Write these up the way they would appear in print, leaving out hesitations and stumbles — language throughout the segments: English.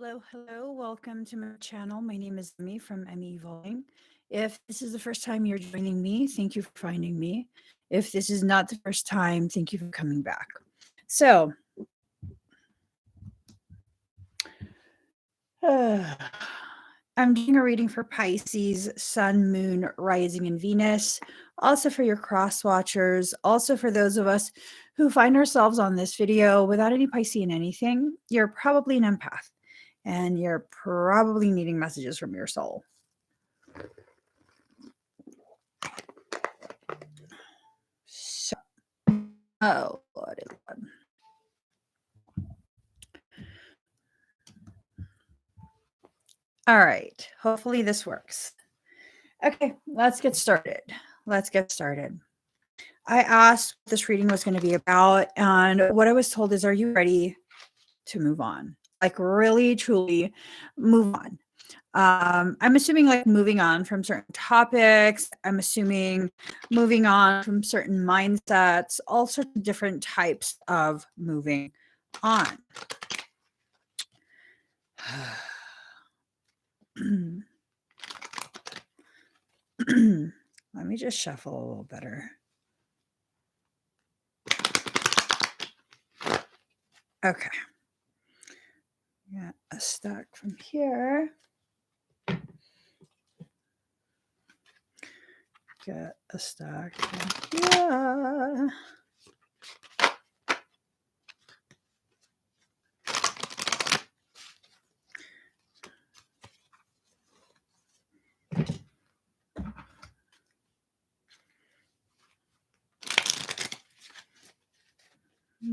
Hello. Welcome to my channel. My name is Emmie from Emmie Evolving. If this is the first time you're joining me, thank you for finding me. If this is not the first time, thank you for coming back. So, I'm doing a reading for Pisces, Sun, Moon, Rising, and Venus. Also for your cross watchers. Also for those of us who find ourselves on this video without any Pisces in anything. You're probably an empath. And you're probably needing messages from your soul. So, Lordy Lord. All right. Hopefully this works. Okay, let's get started. I asked what this reading was going to be about, and what I was told is, are you ready to move on? Like, really, truly move on. I'm assuming like moving on from certain topics. I'm assuming moving on from certain mindsets, all sorts of different types of moving on. Let me just shuffle a little better. Okay. Got a stack from here. Get a stack from here.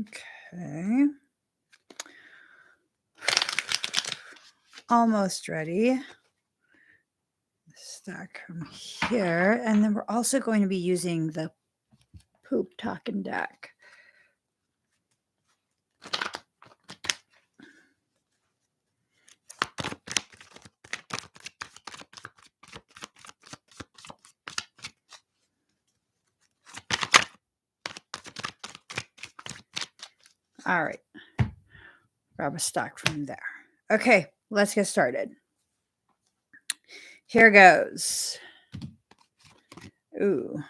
Okay. Almost ready. Stack from here. And then we're also going to be using the poop talking deck. All right. Grab a stack from there. Okay, let's get started. Here goes. Ooh.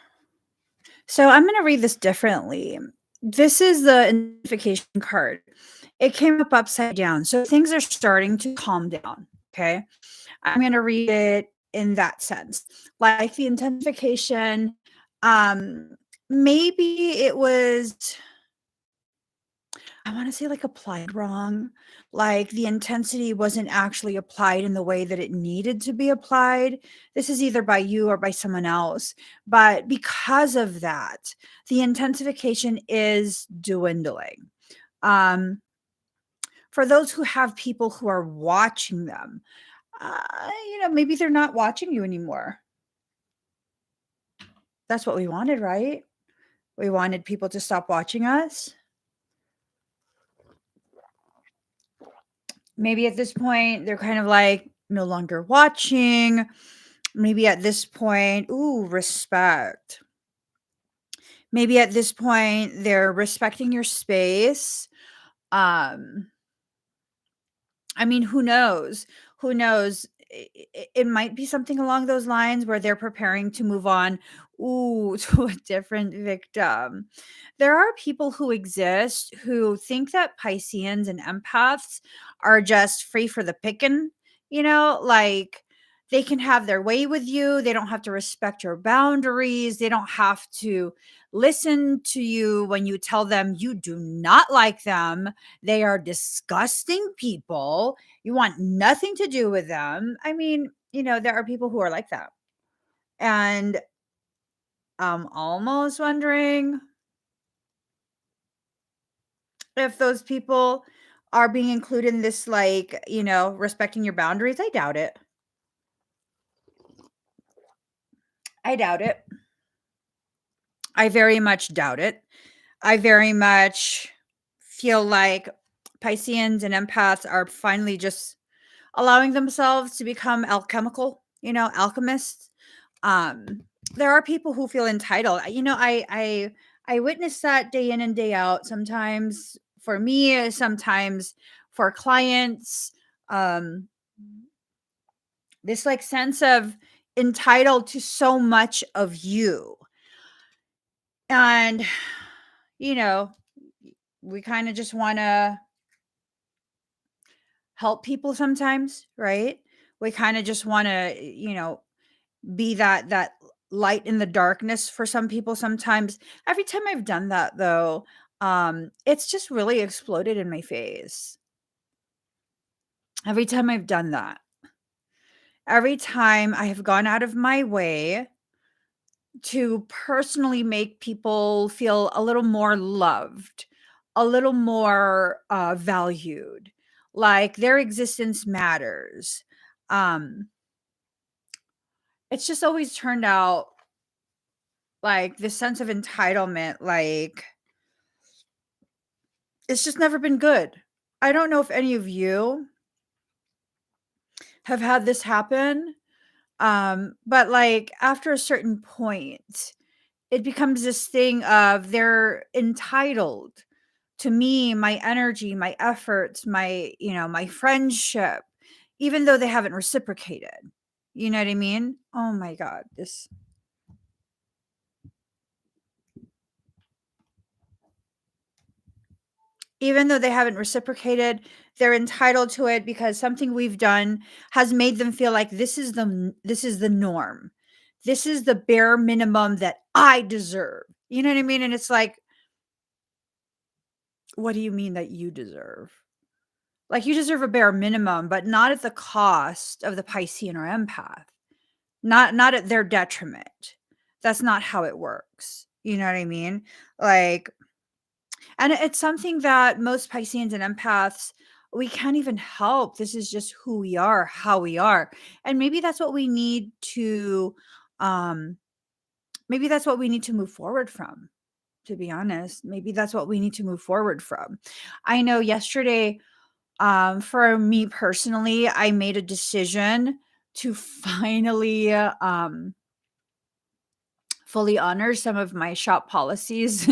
So I'm going to read this differently. This is the identification card. It came up upside down. So things are starting to calm down. Okay. I'm going to read it in that sense. Like the intensification, maybe it was, I want to say like applied wrong. Like the intensity wasn't actually applied in the way that it needed to be applied. This is either by you or by someone else. But because of that, the intensification is dwindling. For those who have people who are watching them, maybe they're not watching you anymore. That's what we wanted, right? We wanted people to stop watching us. Maybe at this point, they're kind of like no longer watching. Maybe at this point, respect. Maybe at this point, they're respecting your space. I mean, who knows? Who knows? It might be something along those lines where they're preparing to move on to a different victim. There are people who exist who think that Pisceans and empaths are just free for the picking, like they can have their way with you. They don't have to respect your boundaries. They don't have to listen to you when you tell them you do not like them. They are disgusting people. You want nothing to do with them. I mean, there are people who are like that. And I'm almost wondering if those people are being included in this, like, respecting your boundaries. I doubt it. I very much doubt it. I very much feel like Pisceans and empaths are finally just allowing themselves to become alchemical, alchemists. There are people who feel entitled. I witness that day in and day out. Sometimes for me, sometimes for clients. Um, this like sense of entitled to so much of you. And, you know, we kind of just want to help people sometimes, right? We kind of just want to, be that light in the darkness for some people sometimes. Every time I've done that though, it's just really exploded in my face. Every time I've done that. Every time I have gone out of my way to personally make people feel a little more loved, a little more valued, like their existence matters. Um, it's just always turned out like this sense of entitlement, like it's just never been good. I don't know if any of you have had this happen, but like after a certain point, it becomes this thing of they're entitled to me, my energy, my efforts, my friendship, even though they haven't reciprocated. You know what I mean? Oh my God. Even though they haven't reciprocated, they're entitled to it because something we've done has made them feel like this is the norm. This is the bare minimum that I deserve. You know what I mean? And it's like, what do you mean that you deserve? Like you deserve a bare minimum, but not at the cost of the Piscean or empath. Not at their detriment. That's not how it works. You know what I mean? Like, and it's something that most Pisceans and empaths, we can't even help. This is just who we are, how we are. And maybe that's what we need to um maybe that's what we need to move forward from, to be honest. Maybe that's what we need to move forward from. I know yesterday, for me personally, I made a decision to finally fully honor some of my shop policies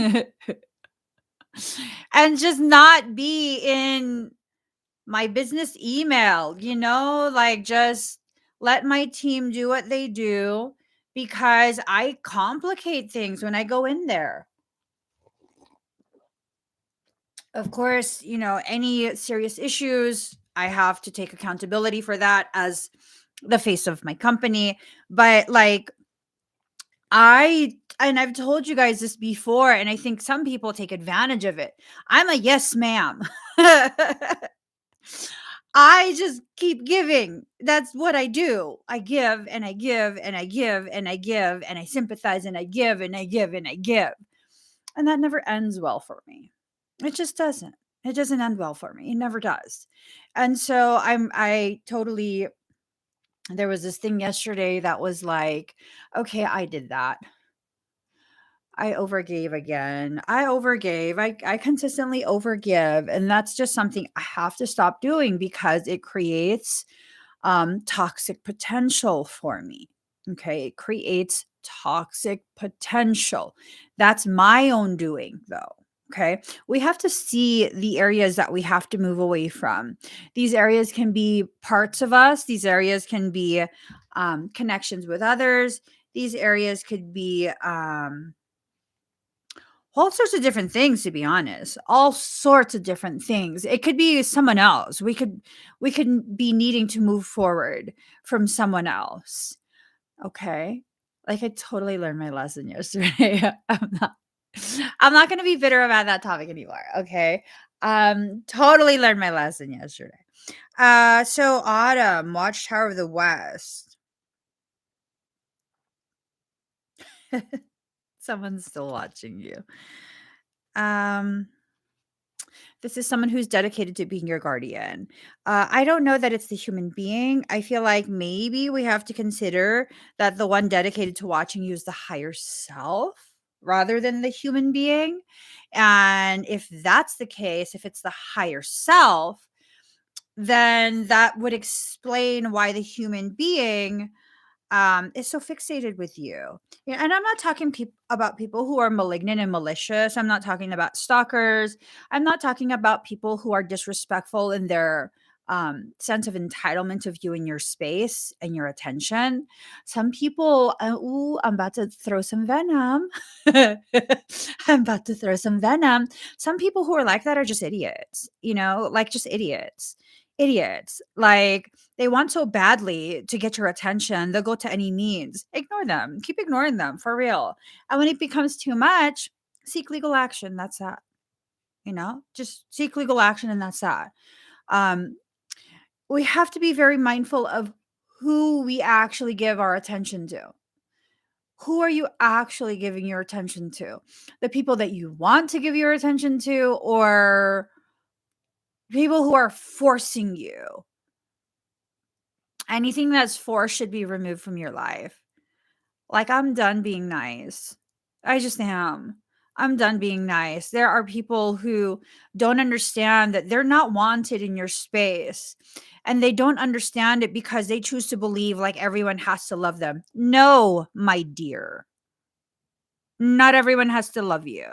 and just not be in my business email, like just let my team do what they do because I complicate things when I go in there. Of course, any serious issues, I have to take accountability for that as the face of my company. But like, and I've told you guys this before, and I think some people take advantage of it. I'm a yes, ma'am. I just keep giving. That's what I do. I give and I give and I give and I give and I sympathize and I give and I give and I give. And that never ends well for me. It just doesn't. It doesn't end well for me. It never does. And so I totally, there was this thing yesterday that was like, okay, I did that. I overgave again. I overgave. I consistently overgive. And that's just something I have to stop doing because it creates toxic potential for me. Okay. It creates toxic potential. That's my own doing, though. Okay. We have to see the areas that we have to move away from. These areas can be parts of us, these areas can be connections with others, these areas could be all sorts of different things, to be honest. All sorts of different things. It could be someone else. We could be needing to move forward from someone else. Okay. Like I totally learned my lesson yesterday. I'm not gonna be bitter about that topic anymore. Okay. Totally learned my lesson yesterday. So Autumn, Watchtower of the West. Someone's still watching you. Um This is someone who's dedicated to being your guardian. I don't know that it's the human being. I feel like maybe we have to consider that the one dedicated to watching you is the higher self rather than the human being. And if that's the case, if it's the higher self, then that would explain why the human being is so fixated with you. Yeah, and I'm not talking about people who are malignant and malicious. I'm not talking about stalkers. I'm not talking about people who are disrespectful in their sense of entitlement of you and your space and your attention. Some people, ooh, I'm about to throw some venom. I'm about to throw some venom. Some people who are like that are just idiots, like just idiots. Idiots. Like they want so badly to get your attention, they'll go to any means. Ignore them. Keep ignoring them for real. And when it becomes too much, seek legal action. That's that. Just seek legal action and that's that. Um, we have to be very mindful of who we actually give our attention to. Who are you actually giving your attention to? The people that you want to give your attention to, or people who are forcing you? Anything that's forced should be removed from your life. Like, I'm done being nice. I just am. I'm done being nice. There are people who don't understand that they're not wanted in your space. And they don't understand it because they choose to believe like everyone has to love them. No, my dear. Not everyone has to love you.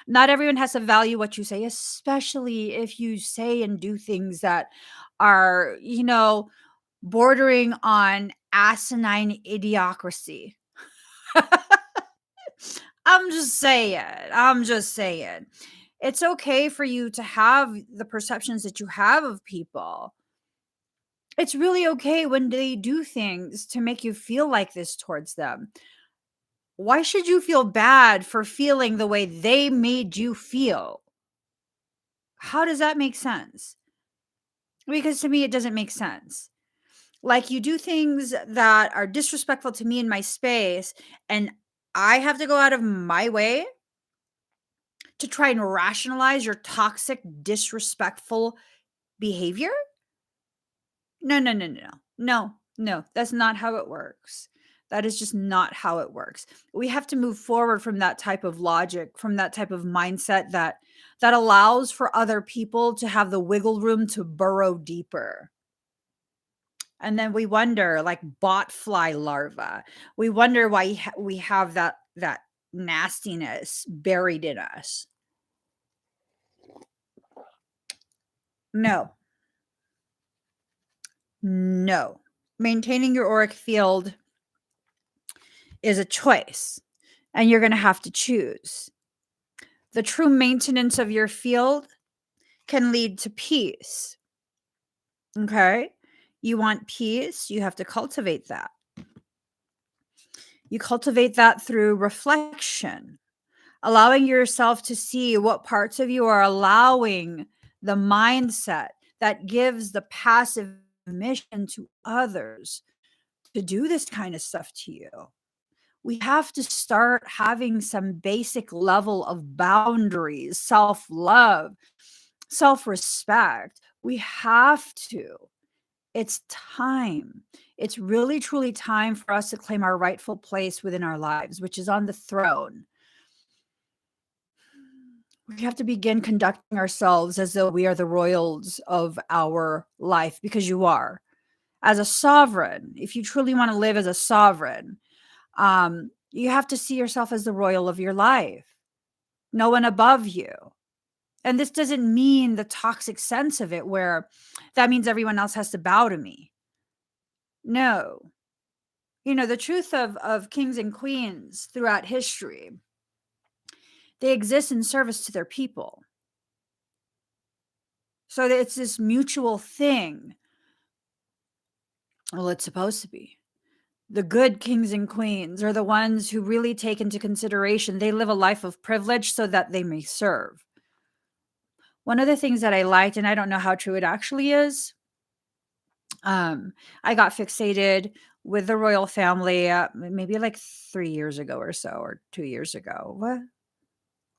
Not everyone has to value what you say, especially if you say and do things that are, bordering on asinine idiocracy. I'm just saying. I'm just saying. It's okay for you to have the perceptions that you have of people. It's really okay when they do things to make you feel like this towards them. Why should you feel bad for feeling the way they made you feel? How does that make sense? Because to me, it doesn't make sense. Like, you do things that are disrespectful to me in my space, and I have to go out of my way to try and rationalize your toxic, disrespectful behavior? No, no, no, no, no. No, no, that's not how it works. That is just not how it works. We have to move forward from that type of logic, from that type of mindset that allows for other people to have the wiggle room to burrow deeper. And then we wonder, like botfly larva, we wonder why we have that nastiness buried in us. No. No. Maintaining your auric field is a choice, and you're going to have to choose. The true maintenance of your field can lead to peace. Okay? You want peace, you have to cultivate that. You cultivate that through reflection, allowing yourself to see what parts of you are allowing the mindset that gives the passive mission to others to do this kind of stuff to you. We have to start having some basic level of boundaries, self-love, self-respect. We have to. It's time. It's really, truly time for us to claim our rightful place within our lives, which is on the throne. We have to begin conducting ourselves as though we are the royals of our life, because you are. As a sovereign, if you truly want to live as a sovereign, you have to see yourself as the royal of your life, no one above you. And this doesn't mean the toxic sense of it, where that means everyone else has to bow to me. No. The truth of kings and queens throughout history, they exist in service to their people. So it's this mutual thing. Well, it's supposed to be. The good kings and queens are the ones who really take into consideration they live a life of privilege so that they may serve. One of the things that I liked, and I don't know how true it actually is, I got fixated with the royal family maybe like 3 years ago or so, or 2 years ago. What?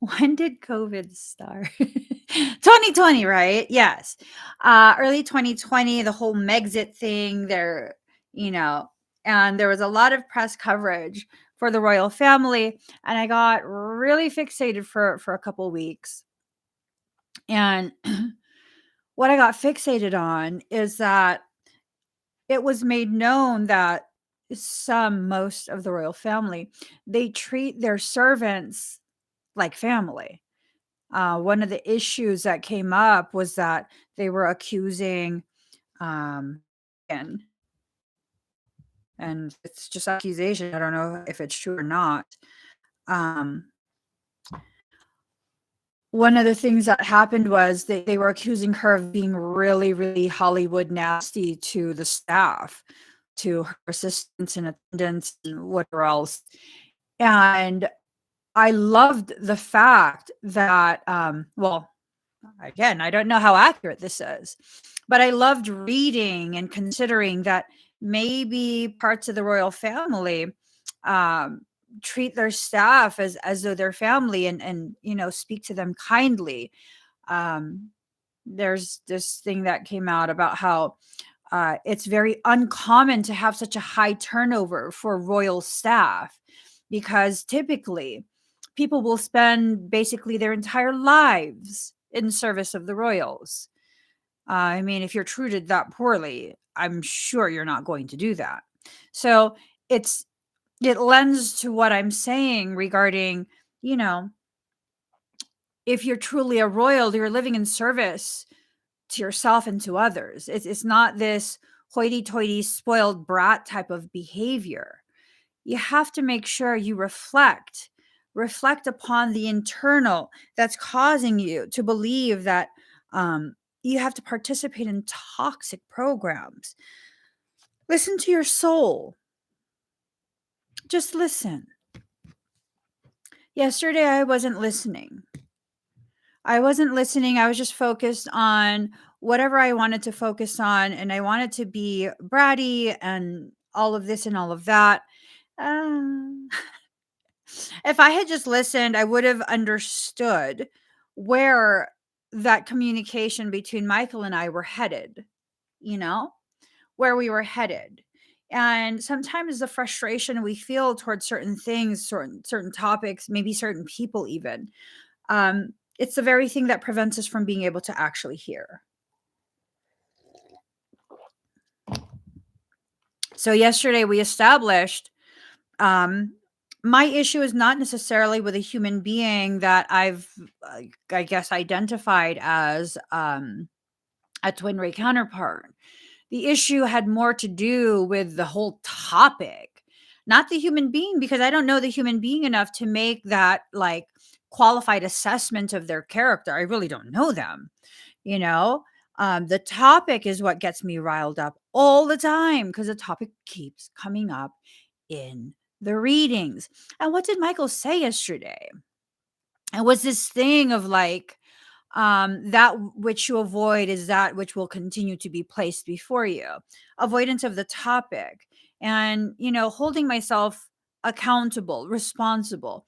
When did COVID start? 2020, right? Yes. Early 2020, the whole Megxit thing there, you know, and there was a lot of press coverage for the royal family, and I got really fixated for a couple weeks. And what I got fixated on is that it was made known that most of the royal family, they treat their servants like family. One of the issues that came up was that they were accusing, um, and and it's just accusation. I don't know if it's true or not. Um, One of the things that happened was they were accusing her of being really, really Hollywood nasty to the staff, to her assistants and attendants and whatever else. And I loved the fact that, well, again, I don't know how accurate this is, but I loved reading and considering that maybe parts of the royal family um, treat their staff as though they're family, and speak to them kindly. Um, there's this thing that came out about how it's very uncommon to have such a high turnover for royal staff, because typically people will spend basically their entire lives in service of the royals. I mean, if you're treated that poorly, I'm sure you're not going to do that. So it's it lends to what I'm saying regarding, you know, if you're truly a royal, you're living in service to yourself and to others. It's not this hoity-toity, spoiled brat type of behavior. You have to make sure you reflect upon the internal that's causing you to believe that you have to participate in toxic programs. Listen to your soul. Just listen. Yesterday, I wasn't listening. I was just focused on whatever I wanted to focus on, and I wanted to be bratty and all of this and all of that. Um, if I had just listened, I would have understood where that communication between Michael and I were headed, you know, where we were headed. And sometimes the frustration we feel towards certain things, certain topics, maybe certain people even, it's the very thing that prevents us from being able to actually hear. So yesterday we established, um, my issue is not necessarily with a human being that I guess, identified as a twin ray counterpart. The issue had more to do with the whole topic, not the human being, because I don't know the human being enough to make that like qualified assessment of their character. I really don't know them, you know? The topic is what gets me riled up all the time because the topic keeps coming up in the readings. And what did Michael say yesterday? It was this thing of like, that which you avoid is that which will continue to be placed before you. Avoidance of the topic, and holding myself accountable, responsible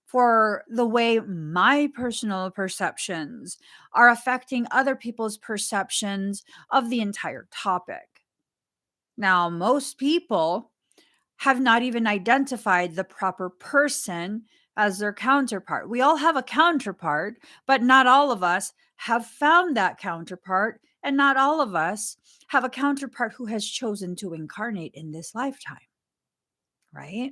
for the way my personal perceptions are affecting other people's perceptions of the entire topic. Now, most people have not even identified the proper person as their counterpart. We all have a counterpart, but not all of us have found that counterpart, and not all of us have a counterpart who has chosen to incarnate in this lifetime, right?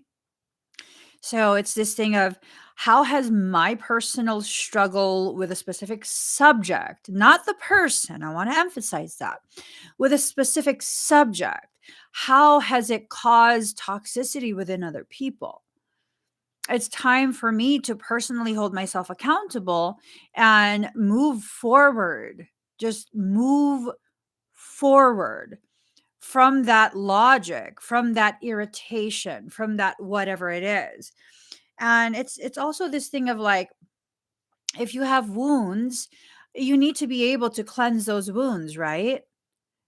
So it's this thing of, how has my personal struggle with a specific subject, not the person, I want to emphasize that, with a specific subject, how has it caused toxicity within other people? It's time for me to personally hold myself accountable and move forward. Just move forward from that logic, from that irritation, from that whatever it is. And it's also this thing of like, if you have wounds, you need to be able to cleanse those wounds, right?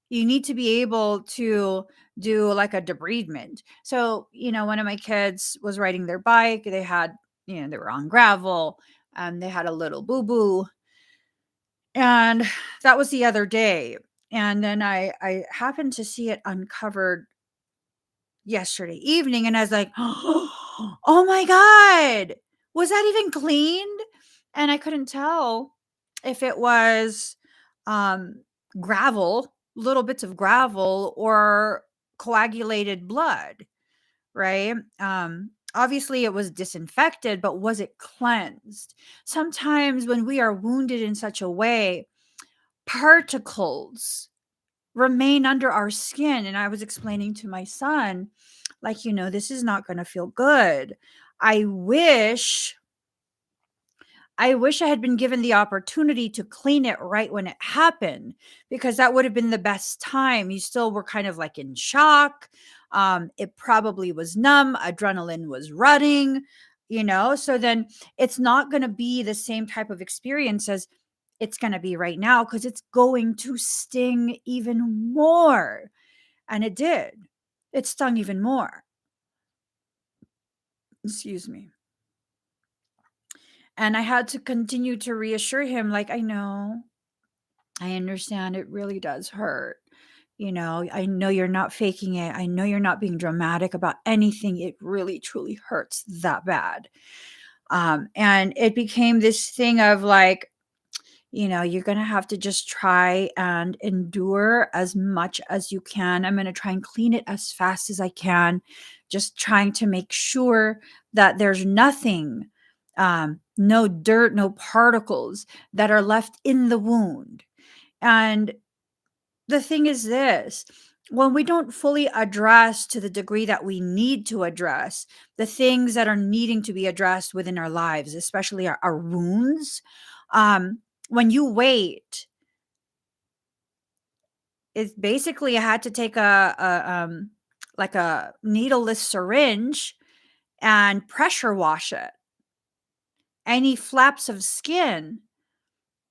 You need to be able to do like a debridement. So, one of my kids was riding their bike. They had, they were on gravel and they had a little boo boo. And that was the other day. And then I happened to see it uncovered yesterday evening, and I was like, "Oh my god, was that even cleaned?" And I couldn't tell if it was, um, gravel, little bits of gravel, or coagulated blood, right? Obviously, it was disinfected, but was it cleansed? Sometimes when we are wounded in such a way, particles remain under our skin. And I was explaining to my son, like, this is not going to feel good. I wish I wish I had been given the opportunity to clean it right when it happened, because that would have been the best time. You still were kind of like in shock. It probably was numb. Adrenaline was running, So then it's not going to be the same type of experience as it's going to be right now, because it's going to sting even more. And it did. It stung even more. Excuse me. And I had to continue to reassure him, like, I understand it really does hurt. I know you're not faking it. I know you're not being dramatic about anything. It really, truly hurts that bad. And it became this thing of like, you're going to have to just try and endure as much as you can. I'm going to try and clean it as fast as I can, just trying to make sure that there's nothing, no dirt, no particles that are left in the wound. And the thing is this, when we don't fully address to the degree that we need to address the things that are needing to be addressed within our lives, especially our wounds, when you wait, it's basically I had to take like a needleless syringe and pressure wash it. Any flaps of skin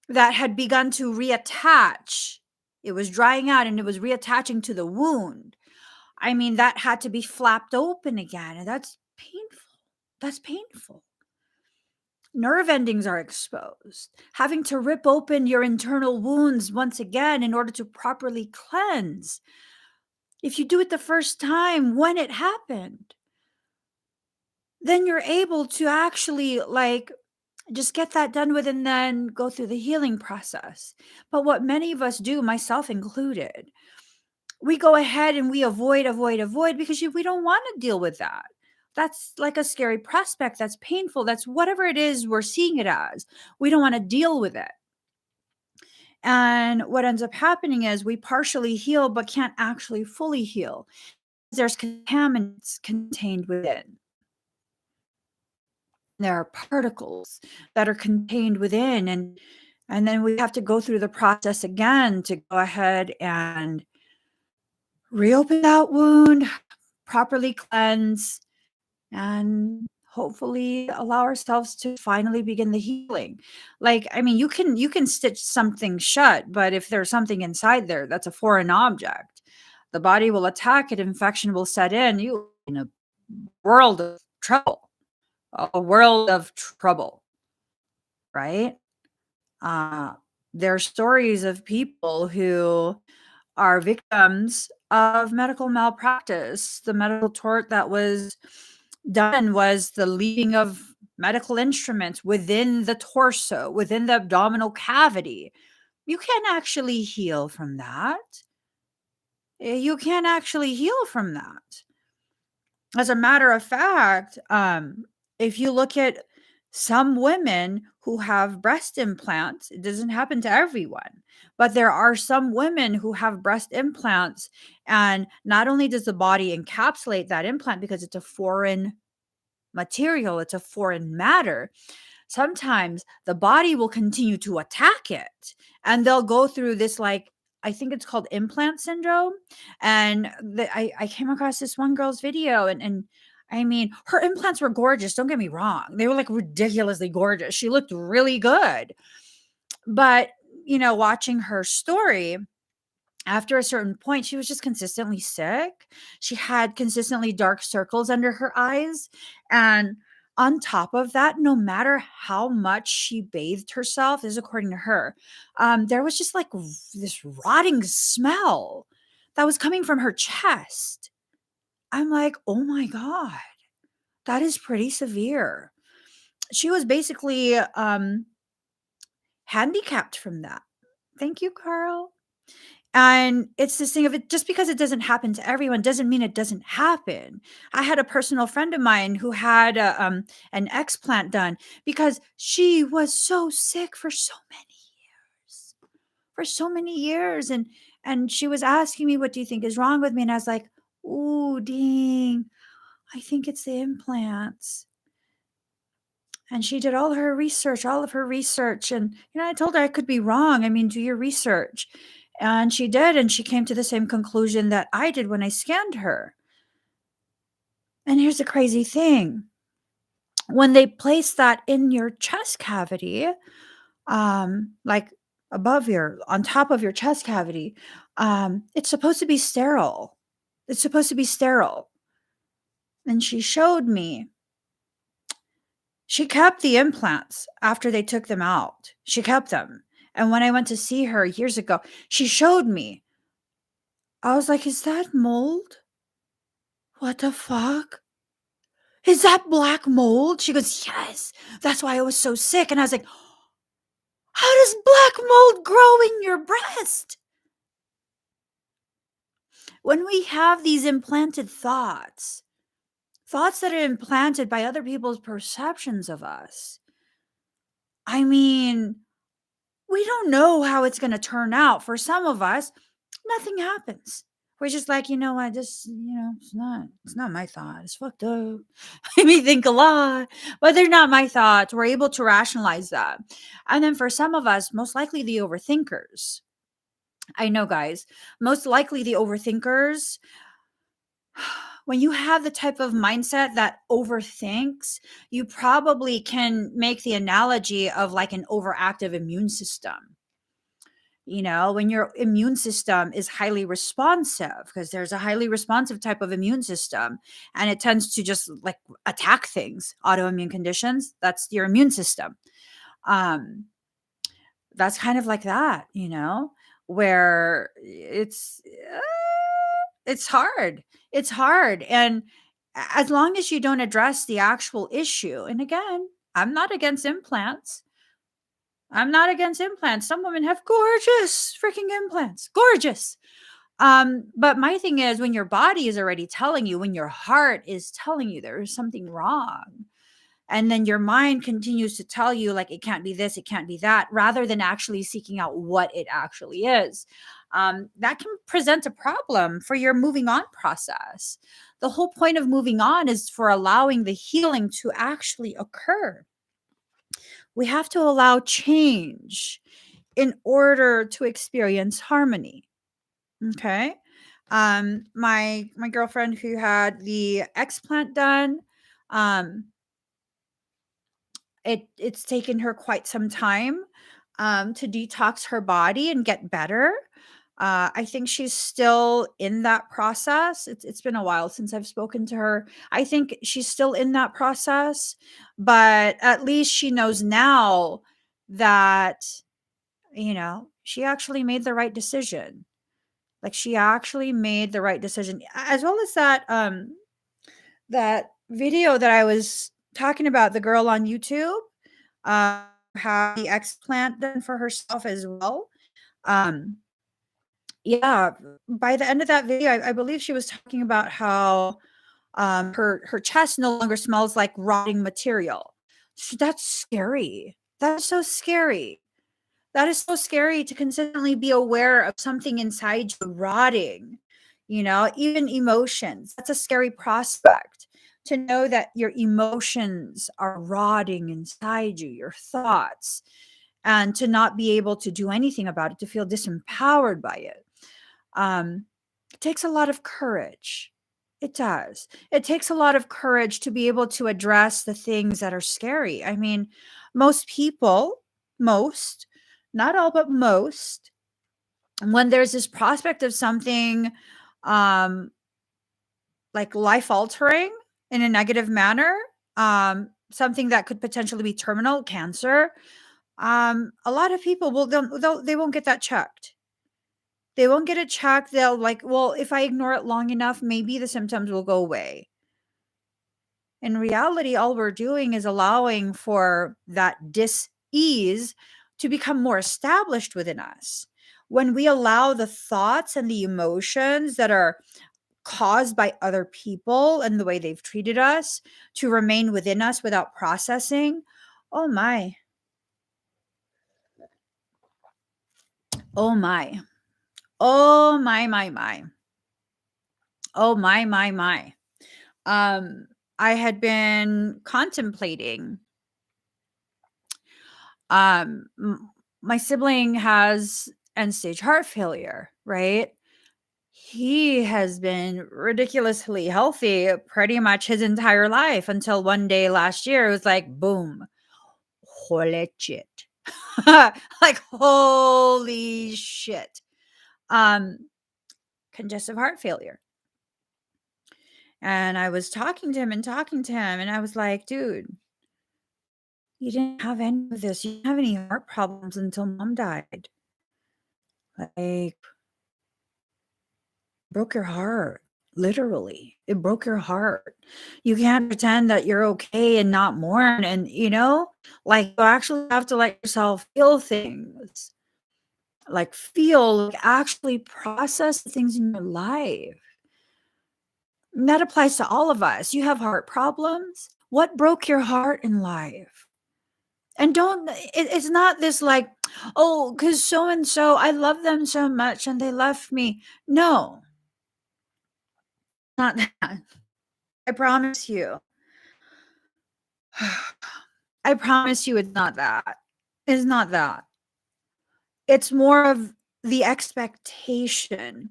that had begun to reattach, it was drying out and it was reattaching to the wound. I mean, that had to be flapped open again, and that's painful. That's painful. Nerve endings are exposed. Having to rip open your internal wounds once again in order to properly cleanse. If you do it the first time when it happened, then you're able to actually like just get that done with and then go through the healing process. But what many of us do, myself included, we go ahead and we avoid because we don't want to deal with that. That's like a scary prospect. That's painful. That's whatever it is we're seeing it as. We don't want to deal with it. And what ends up happening is we partially heal, but can't actually fully heal. There's contaminants contained within. There are particles that are contained within. And then we have to go through the process again to go ahead and reopen that wound, properly cleanse, and hopefully allow ourselves to finally begin the healing. Like, I mean, you can stitch something shut, but if there's something inside there that's a foreign object, the body will attack it, infection will set in, you in a world of trouble. A world of trouble, right? Uh there are stories of people who are victims of medical malpractice. The medical tort that was done was the leaving of medical instruments within the torso, within the abdominal cavity. You can't actually heal from that. You can't actually heal from that. As a matter of fact, if you look at some women who have breast implants, it doesn't happen to everyone, but there are some women who have breast implants, and not only does the body encapsulate that implant because it's a foreign material, it's a foreign matter, sometimes the body will continue to attack it, and they'll go through this, like, I think it's called Implant Syndrome. And I came across this one girl's video, and I mean, her implants were gorgeous, don't get me wrong, they were like ridiculously gorgeous, she looked really good. But watching her story, after a certain point, she was just consistently sick. She had consistently dark circles under her eyes. And on top of that, no matter how much she bathed herself, this is according to her, there was just like this rotting smell that was coming from her chest. I'm like, oh my God, that is pretty severe. She was basically handicapped from that. Thank you, Carl. And it's this thing of it, just because it doesn't happen to everyone doesn't mean it doesn't happen. I had a personal friend of mine who had an explant done because she was so sick for so many years. For so many years. And she was asking me, what do you think is wrong with me? And I was like, ooh, ding. I think it's the implants. And she did all her research, all of her research. And, I told her I could be wrong. I mean, do your research. And she did. And she came to the same conclusion that I did when I scanned her. And here's the crazy thing, when they place that in your chest cavity, like on top of your chest cavity, it's supposed to be sterile. It's supposed to be sterile. And she showed me. She kept the implants after they took them out. She kept them. And when I went to see her years ago, she showed me. I was like, is that mold? What the fuck? Is that black mold? She goes, yes. That's why I was so sick. And I was like, how does black mold grow in your breast? When we have these implanted thoughts that are implanted by other people's perceptions of us, I mean, we don't know how it's going to turn out. For some of us, nothing happens. We're just like, you know what, this, it's not my thought. It's fucked up. I may think a lot, but they're not my thoughts. We're able to rationalize that. And then for some of us, most likely the overthinkers. I know, guys, most likely the overthinkers, when you have the type of mindset that overthinks, you probably can make the analogy of like an overactive immune system. When your immune system is highly responsive, because there's a highly responsive type of immune system, and it tends to just like attack things, autoimmune conditions, that's your immune system. Um, that's kind of like that, where it's hard. It's hard. And as long as you don't address the actual issue, and again, I'm not against implants. I'm not against implants. Some women have gorgeous freaking implants. Gorgeous. But my thing is, when your body is already telling you, when your heart is telling you there is something wrong, and then your mind continues to tell you like it can't be this, it can't be that, rather than actually seeking out what it actually is, that can present a problem for your moving on process. The whole point of moving on is for allowing the healing to actually occur. We have to allow change in order to experience harmony. Okay. My girlfriend who had the explant done, um, it's taken her quite some time to detox her body and get better. I think she's still in that process. It's been a while since I've spoken to her. I think she's still in that process, but at least she knows now that, she actually made the right decision. Like she actually made the right decision, as well as that video that I was talking about, the girl on YouTube, had the explant done for herself as well. Um, yeah, by the end of that video, I believe she was talking about how her chest no longer smells like rotting material. That's scary. That's so scary. That is so scary to consistently be aware of something inside you rotting, even emotions. That's a scary prospect, to know that your emotions are rotting inside you, your thoughts, and to not be able to do anything about it, to feel disempowered by it. It takes a lot of courage. It does. It takes a lot of courage to be able to address the things that are scary. I mean, most people, most, not all, but most, when there's this prospect of something um, like life altering in a negative manner, something that could potentially be terminal, cancer, a lot of people they won't get that checked. They won't get it checked. They'll like, well, if I ignore it long enough, maybe the symptoms will go away. In reality, all we're doing is allowing for that dis-ease to become more established within us. When we allow the thoughts and the emotions that are caused by other people and the way they've treated us to remain within us without processing, oh my, oh my, oh my, oh my. Um, I had been contemplating, my sibling has end stage heart failure, right? He has been ridiculously healthy pretty much his entire life until one day last year it was like, boom, holy shit. Like, holy shit. Um, Congestive heart failure. And I was talking to him and I was like, dude, you didn't have any of this. You didn't have any heart problems until mom died. Like, broke your heart. Literally, it broke your heart. You can't pretend that you're okay and not mourn. And, like, you actually have to let yourself feel things, like, actually process the things in your life. And that applies to all of us. You have heart problems. What broke your heart in life? And it's not this like, oh, because so and so, I love them so much and they left me. No, not that. I promise you. I promise you it's not that. It's not that. It's more of the expectation.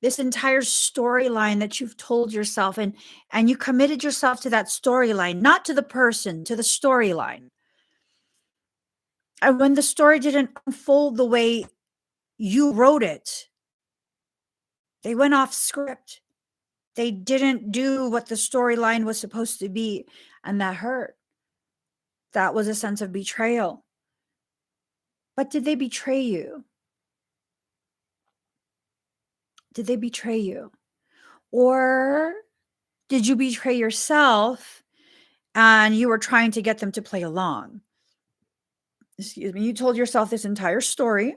This entire storyline that you've told yourself and you committed yourself to that storyline, not to the person, to the storyline. And when the story didn't unfold the way you wrote it, they went off script. They didn't do what the storyline was supposed to be, and that hurt. That was a sense of betrayal. But did they betray you? Did they betray you? Or did you betray yourself and you were trying to get them to play along? Excuse me. You told yourself this entire story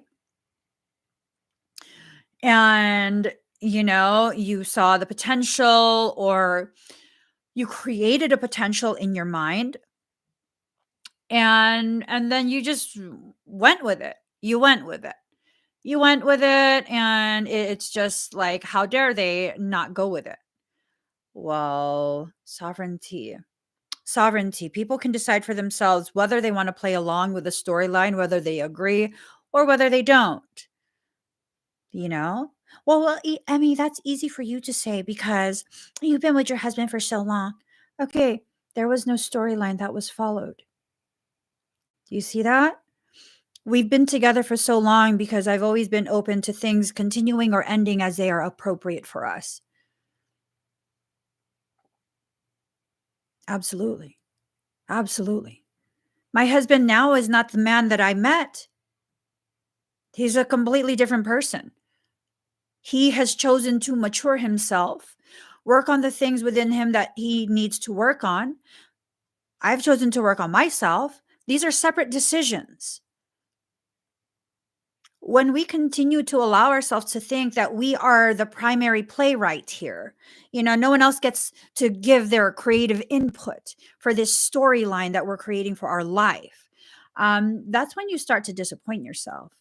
and you saw the potential or you created a potential in your mind and then you just went with it. You went with it. You went with it and it's just like, how dare they not go with it? Well, sovereignty. People can decide for themselves whether they want to play along with the storyline, whether they agree or whether they don't, you know? Emmy, that's easy for you to say because you've been with your husband for so long. Okay, there was no storyline that was followed. Do you see that? We've been together for so long because I've always been open to things continuing or ending as they are appropriate for us. Absolutely. Absolutely. My husband now is not the man that I met. He's a completely different person. He has chosen to mature himself, work on the things within him that he needs to work on. I've chosen to work on myself. These are separate decisions. When we continue to allow ourselves to think that we are the primary playwright here, no one else gets to give their creative input for this storyline that we're creating for our life. That's when you start to disappoint yourself.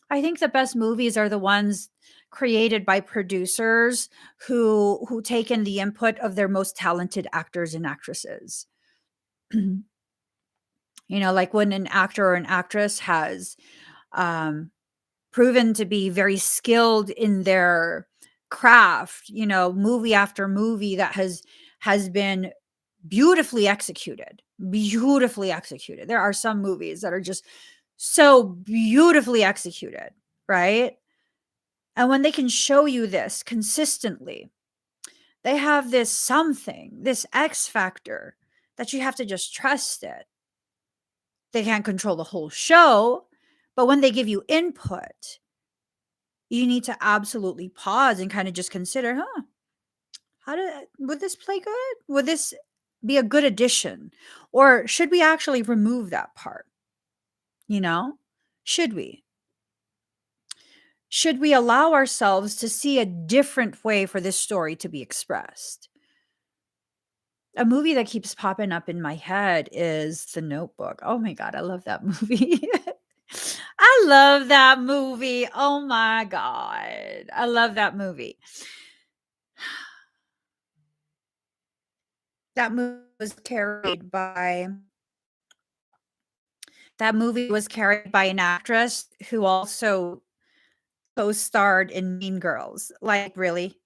I think the best movies are the ones created by producers who take in the input of their most talented actors and actresses. Like when an actor or an actress has um, proven to be very skilled in their craft, movie after movie that has been beautifully executed. Beautifully executed. There are some movies that are just so beautifully executed, right? And when they can show you this consistently, they have this X factor that you have to just trust it. They can't control the whole show, but when they give you input, you need to absolutely pause and kind of just consider, would this play good? Would this be a good addition? Or should we actually remove that part? Should we? Should we allow ourselves to see a different way for this story to be expressed? A movie that keeps popping up in my head is The Notebook. Oh my god, I love that movie. I love that movie. Oh my god. I love that movie. That movie was carried by that movie was carried by an actress who also co-starred in Mean Girls. Like, really?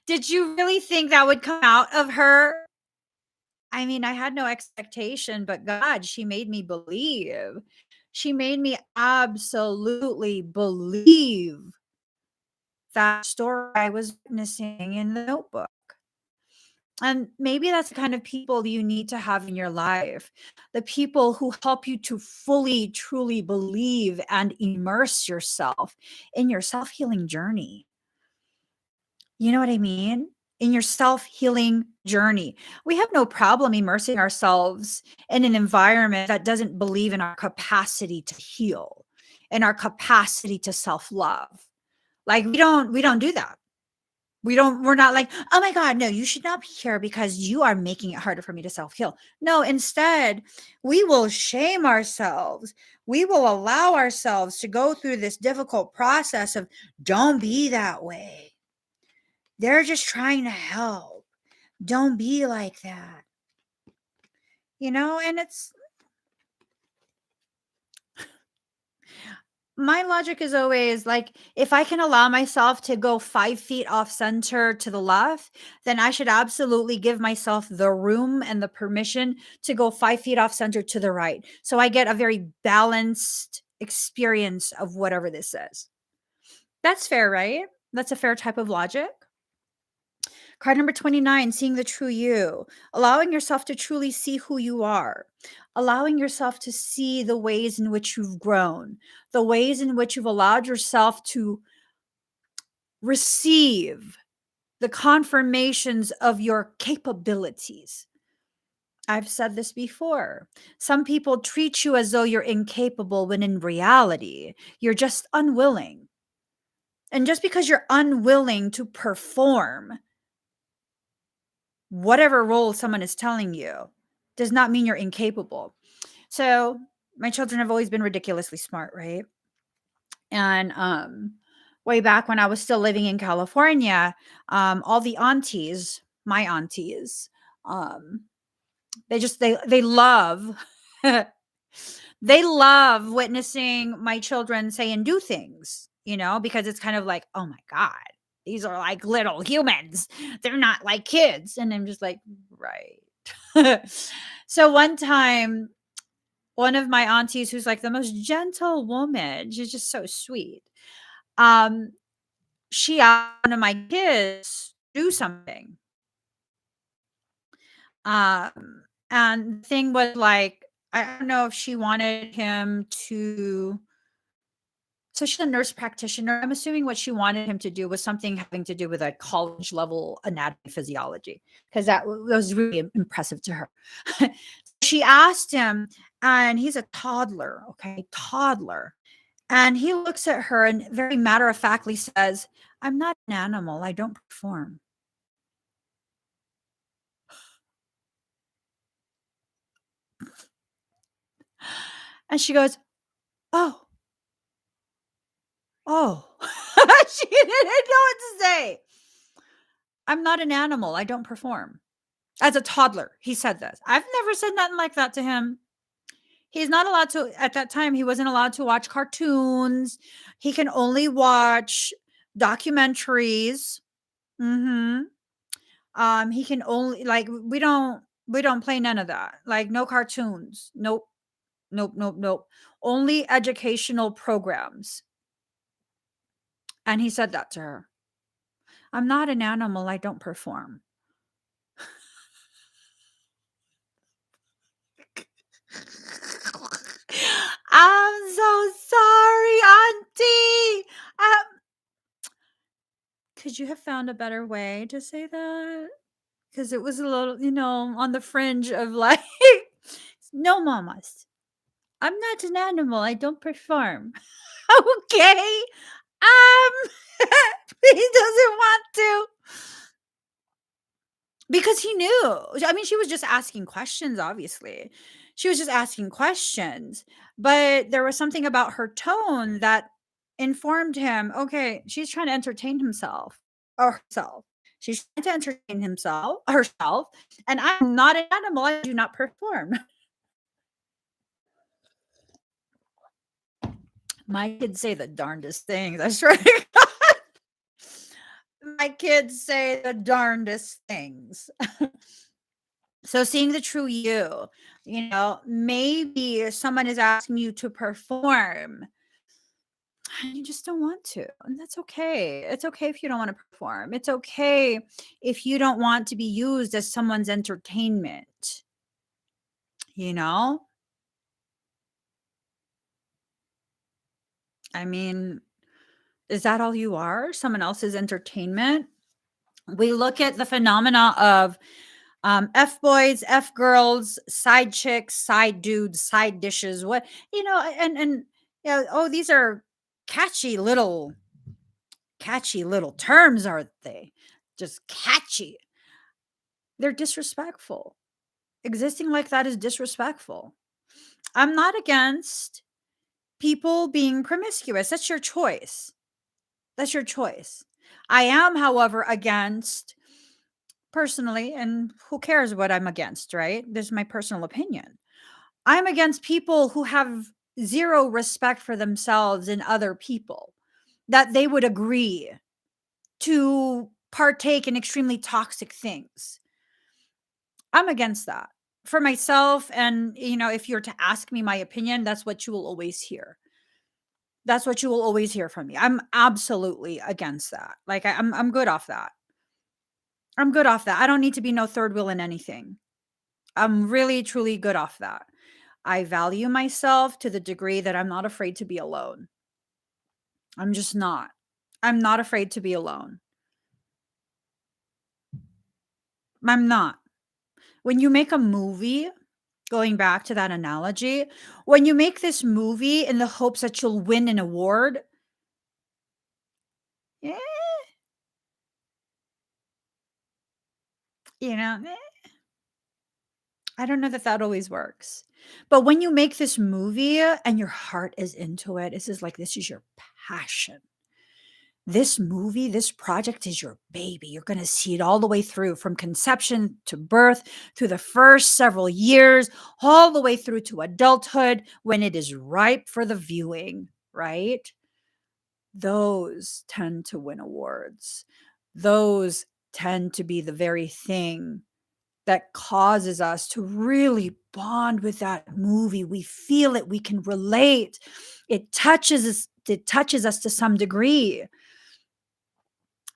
Did you really think that would come out of her? I mean, I had no expectation, but God, she made me believe. She made me absolutely believe that story I was witnessing in the notebook. And maybe that's the kind of people you need to have in your life. The people who help you to fully, truly believe and immerse yourself in your self healing journey. You know what I mean? In your self healing journey. We have no problem immersing ourselves in an environment that doesn't believe in our capacity to heal and our capacity to self love. Like we don't do that. We're not like, oh my God, no, you should not be here because you are making it harder for me to self heal. No, instead, we will shame ourselves. We will allow ourselves to go through this difficult process of don't be that way. They're just trying to help. Don't be like that. And it's my logic is always like, if I can allow myself to go 5 feet off center to the left, then I should absolutely give myself the room and the permission to go 5 feet off center to the right. So I get a very balanced experience of whatever this is. That's fair, right? That's a fair type of logic. Card number 29, seeing the true you, allowing yourself to truly see who you are, allowing yourself to see the ways in which you've grown, the ways in which you've allowed yourself to receive the confirmations of your capabilities. I've said this before. Some people treat you as though you're incapable when in reality, you're just unwilling. And just because you're unwilling to perform whatever role someone is telling you does not mean you're incapable. So, my children have always been ridiculously smart, right? And way back when I was still living in California, all the aunties, my aunties, um, they love they love witnessing my children say and do things, because it's kind of like, oh my God, these are like little humans. They're not like kids. And I'm just like, right. So one time, one of my aunties, who's like the most gentle woman, she's just so sweet. Um, she asked one of my kids to do something. And the thing was like, I don't know if she wanted him to. So she's a nurse practitioner. I'm assuming what she wanted him to do was something having to do with a college level anatomy physiology, because that was really impressive to her. She asked him, and he's a toddler, okay, toddler. And he looks at her and very matter of factly says, I'm not an animal. I don't perform. And she goes, oh, oh. She didn't know what to say. I'm not an animal. I don't perform. As a toddler, he said this. I've never said nothing like that to him. He's not allowed to, at that time, he wasn't allowed to watch cartoons. He can only watch documentaries. Mhm. He can only like we don't play none of that. Like no cartoons. Nope. Nope, nope, nope. Only educational programs. And he said that to her. I'm not an animal. I don't perform. I'm so sorry, Auntie. Could you have found a better way to say that? Because it was a little, on the fringe of like, no, mamas. I'm not an animal. I don't perform. Okay. Um, he doesn't want to because he knew. I mean, she was just asking questions, obviously. She was just asking questions, but there was something about her tone that informed him, okay, she's trying to entertain himself or herself. She's trying to entertain himself, herself, and I'm not an animal. I do not perform. My kids say the darndest things. I swear to God. My kids say the darndest things. So seeing the true maybe someone is asking you to perform and you just don't want to. And that's okay. It's okay if you don't want to perform. It's okay if you don't want to be used as someone's entertainment, you know? I mean, is that all you are? Someone else's entertainment? We look at the phenomena of F boys, F girls, side chicks, side dudes, side dishes. What and oh, these are catchy little terms, aren't they? Just catchy. They're disrespectful. Existing like that is disrespectful. I'm not against people being promiscuous. That's your choice. That's your choice. I am, however, against personally, and who cares what I'm against, right? This is my personal opinion. I'm against people who have zero respect for themselves and other people, that they would agree to partake in extremely toxic things. I'm against that for myself. And, if you're to ask me my opinion, that's what you will always hear. That's what you will always hear from me. I'm absolutely against that. Like, I'm good off that. I'm good off that. I don't need to be no third wheel in anything. I'm really, truly good off that. I value myself to the degree that I'm not afraid to be alone. I'm just not. I'm not afraid to be alone. I'm not. When you make a movie, going back to that analogy, when you make this movie in the hopes that you'll win an award, eh, I don't know that that always works. But when you make this movie and your heart is into it, this is your passion. This movie, this project is your baby. You're going to see it all the way through from conception to birth, through the first several years, all the way through to adulthood when it is ripe for the viewing, right? Those tend to win awards. Those tend to be the very thing that causes us to really bond with that movie. We feel it, we can relate. It touches us to some degree.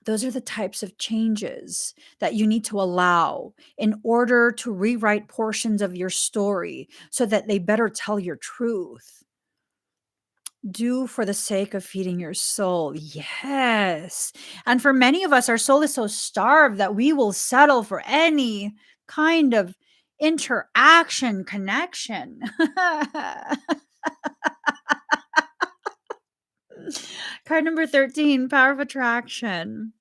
Those are the types of changes that you need to allow in order to rewrite portions of your story so that they better tell your truth. Do for the sake of feeding your soul. Yes. And for many of us, our soul is so starved that we will settle for any kind of interaction, connection. Card number 13, power of attraction.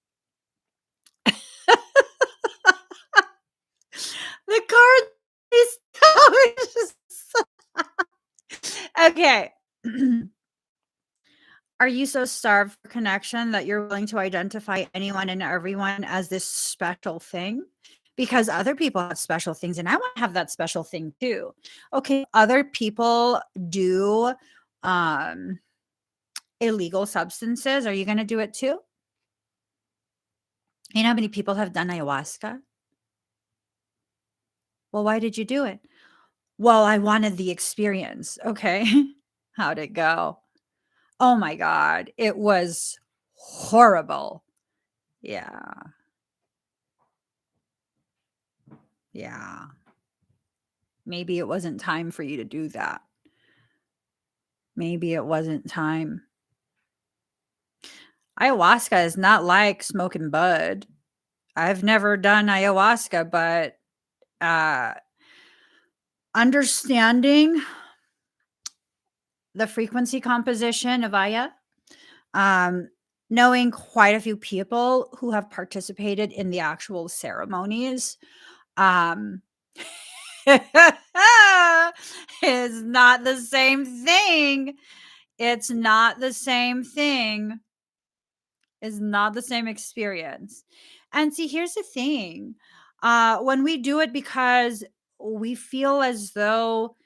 The card is okay. Are you so starved for connection that you're willing to identify anyone and everyone as this special thing? Because other people have special things, and I want to have that special thing too. Okay, other people do illegal substances. Are you going to do it too? You know how many people have done ayahuasca? Well, why did you do it? Well, I wanted the experience. Okay. How'd it go? Oh my God. It was horrible. Yeah. Yeah. Maybe it wasn't time for you to do that. Maybe it wasn't time. Ayahuasca is not like smoking bud. I've never done ayahuasca, but uh understanding the frequency composition of Aya, um, knowing quite a few people who have participated in the actual ceremonies, um, is not the same thing. It's not the same thing. Is not the same experience. And see, here's the thing. When we do it because we feel as though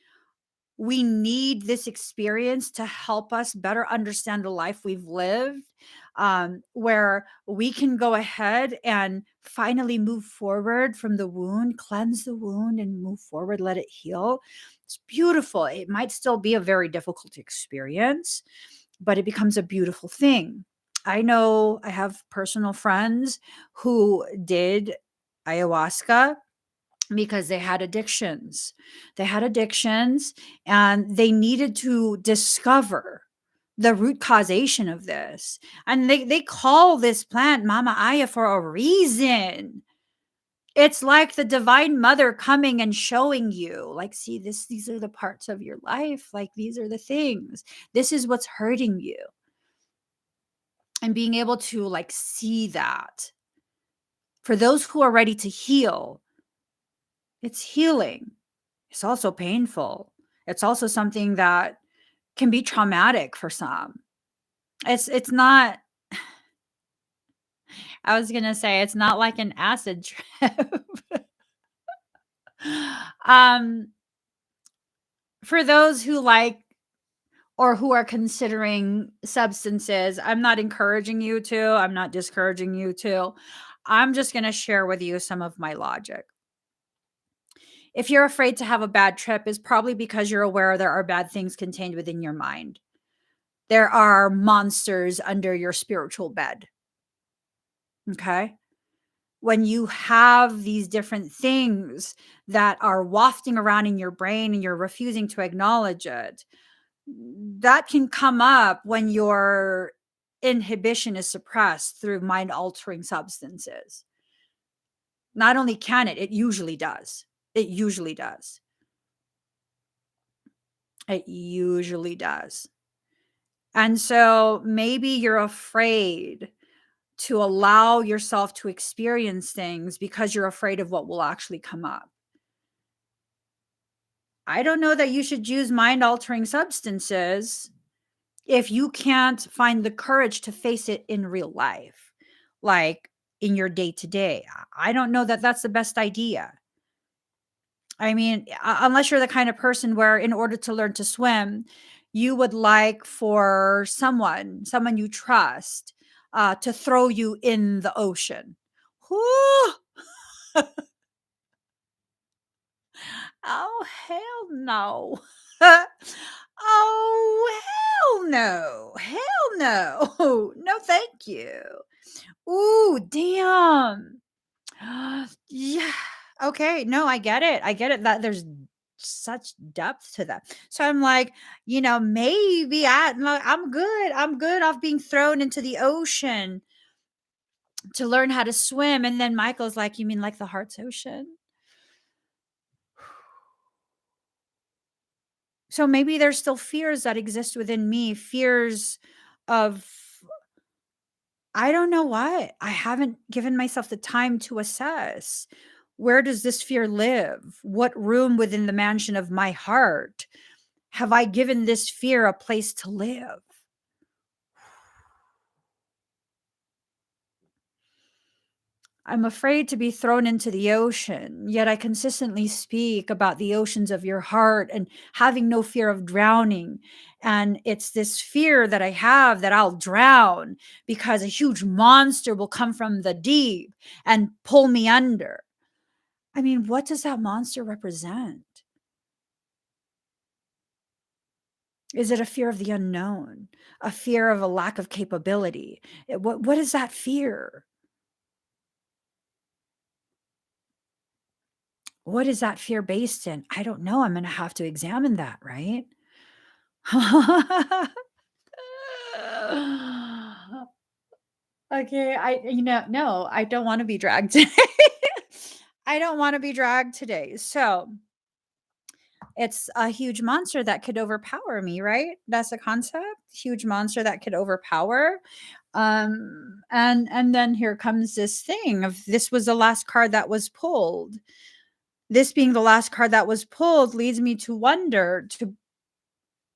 we need this experience to help us better understand the life we've lived, where we can go ahead and finally move forward from the wound, cleanse the wound, and move forward, let it heal. It's beautiful. It might still be a very difficult experience, but it becomes a beautiful thing. I know I have personal friends who did ayahuasca because they had addictions. They had addictions and they needed to discover the root causation of this. And they call this plant Mama Aya for a reason. It's like the divine mother coming and showing you, like, see, these are the parts of your life. Like, these are the things. This is what's hurting you. And being able to like see that for those who are ready to heal, it's healing. It's also painful. It's also something that can be traumatic for some. It's not, I was going to say it's not like an acid trip. um for those who like or who are considering substances, I'm not encouraging you to, I'm not discouraging you to. I'm just going to share with you some of my logic. If you're afraid to have a bad trip, it's probably because you're aware there are bad things contained within your mind. There are monsters under your spiritual bed. Okay. When you have these different things that are wafting around in your brain and you're refusing to acknowledge it, that can come up when your inhibition is suppressed through mind altering substances. Not only can it usually does. It usually does. It usually does. And so maybe you're afraid to allow yourself to experience things because you're afraid of what will actually come up. I don't know that you should use mind altering substances if you can't find the courage to face it in real life, like in your day to day. I don't know that that's the best idea. I mean, unless you're the kind of person where, in order to learn to swim, you would like for someone you trust, to throw you in the ocean. Whew. Oh, hell no. Oh, hell no. Hell no. No, thank you. Ooh, damn. Yeah. Okay. No, I get it. I get it that there's such depth to that. So I'm like, maybe no, I'm good. I'm good off being thrown into the ocean to learn how to swim. And then Michael's like, you mean like the heart's ocean? So maybe there's still fears that exist within me, fears of, I don't know what. I haven't given myself the time to assess. Where does this fear live? What room within the mansion of my heart have I given this fear a place to live? I'm afraid to be thrown into the ocean, yet I consistently speak about the oceans of your heart and having no fear of drowning. And it's this fear that I have that I'll drown because a huge monster will come from the deep and pull me under. I mean, what does that monster represent? Is it a fear of the unknown? A fear of a lack of capability? What is that fear? What is that fear based in? I don't know. I'm going to have to examine that, right? Okay, no, I don't want to be dragged today. I don't want to be dragged today. So, It's a huge monster that could overpower me, right? That's a concept. Huge monster that could overpower. And then here comes this thing of this was the last card that was pulled. This being the last card that was pulled leads me to wonder, to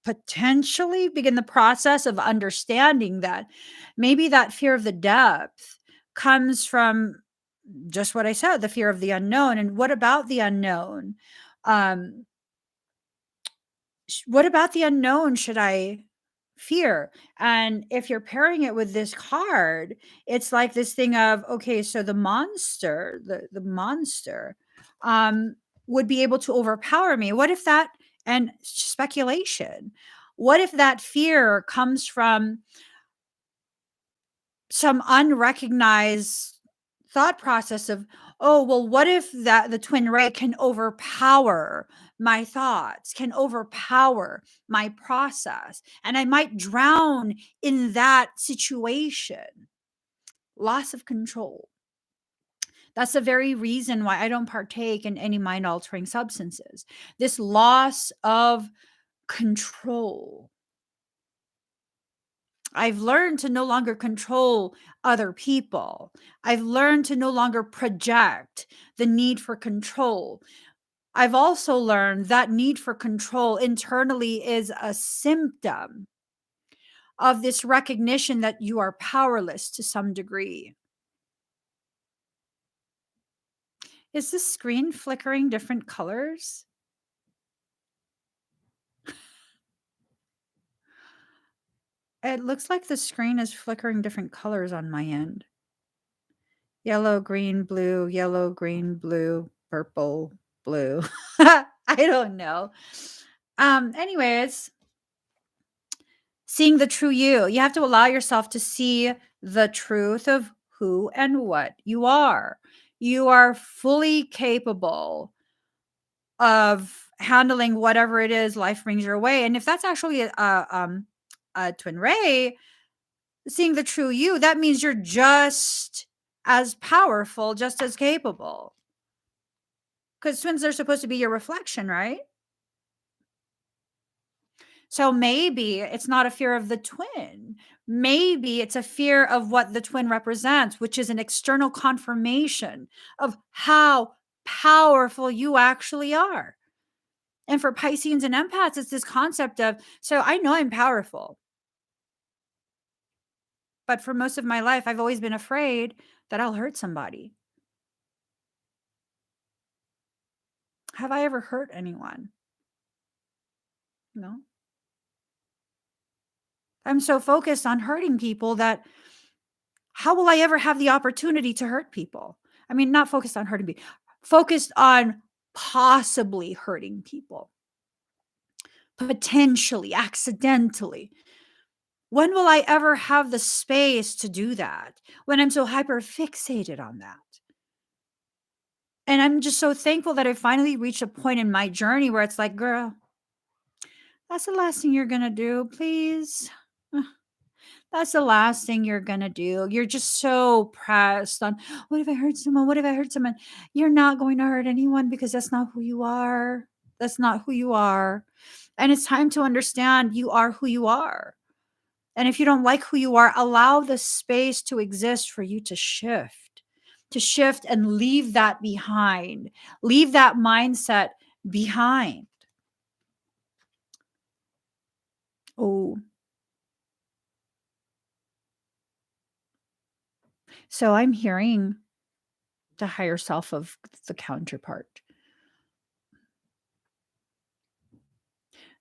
potentially begin the process of understanding that maybe that fear of the depth comes from just what I said, the fear of the unknown. And what about the unknown? Um, what about the unknown should I fear? And if you're pairing it with this card, it's like this thing of, okay, so the monster, the monster, um, would be able to overpower me. What if that, and speculation, what if that fear comes from some unrecognized thought process of, oh, well, what if that the twin ray can overpower my thoughts, can overpower my process, and I might drown in that situation? Loss of control. That's the very reason why I don't partake in any mind altering substances. This loss of control. I've learned to no longer control other people. I've learned to no longer project the need for control. I've also learned that need for control internally is a symptom of this recognition that you are powerless to some degree. Is this screen flickering different colors? It looks like the screen is flickering different colors on my end. Yellow, green, blue, yellow, green, blue, purple, blue. I don't know. Anyways, seeing the true you. You have to allow yourself to see the truth of who and what you are. You are fully capable of handling whatever it is life brings your way. And if that's actually a twin ray, seeing the true you, that means you're just as powerful, just as capable. Because twins are supposed to be your reflection, right? So maybe it's not a fear of the twin. Maybe it's a fear of what the twin represents, which is an external confirmation of how powerful you actually are. And for Pisceans and empaths, it's this concept of, so I know I'm powerful. But for most of my life, I've always been afraid that I'll hurt somebody. Have I ever hurt anyone? No. I'm so focused on hurting people that how will I ever have the opportunity to hurt people? I mean, not focused on hurting people, focused on possibly hurting people, potentially, accidentally. When will I ever have the space to do that when I'm so hyper fixated on that? And I'm just so thankful that I finally reached a point in my journey where it's like, girl, that's the last thing you're going to do, please. That's the last thing you're gonna do. You're just so pressed on, what if I hurt someone? What if I hurt someone? You're not going to hurt anyone because that's not who you are. That's not who you are. And it's time to understand you are who you are. And if you don't like who you are, allow the space to exist for you to shift and leave that behind, leave that mindset behind. Oh, so I'm hearing the higher self of the counterpart.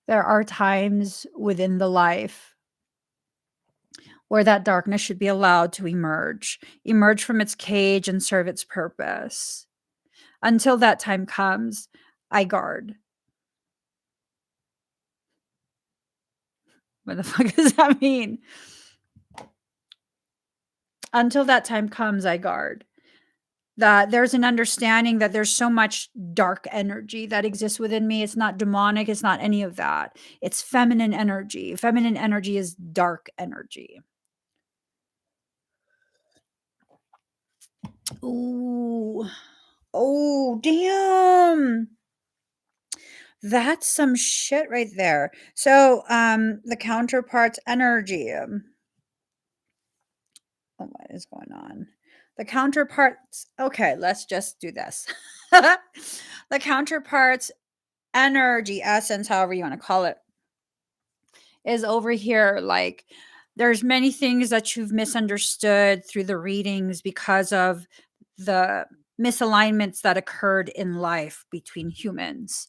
There are times within the life where that darkness should be allowed to emerge from its cage and serve its purpose. Until that time comes, I guard. What the fuck does that mean? Until that time comes, I guard. That there's an understanding that there's so much dark energy that exists within me. It's not demonic, it's not any of that. It's feminine energy. Feminine energy is dark energy. Ooh. Oh, damn. That's some shit right there. So, the counterpart's energy. Oh, what is going on? The counterparts. Okay, let's just do this. The counterpart's energy, essence, however you want to call it, is over here. Like, there's many things that you've misunderstood through the readings because of the misalignments that occurred in life between humans.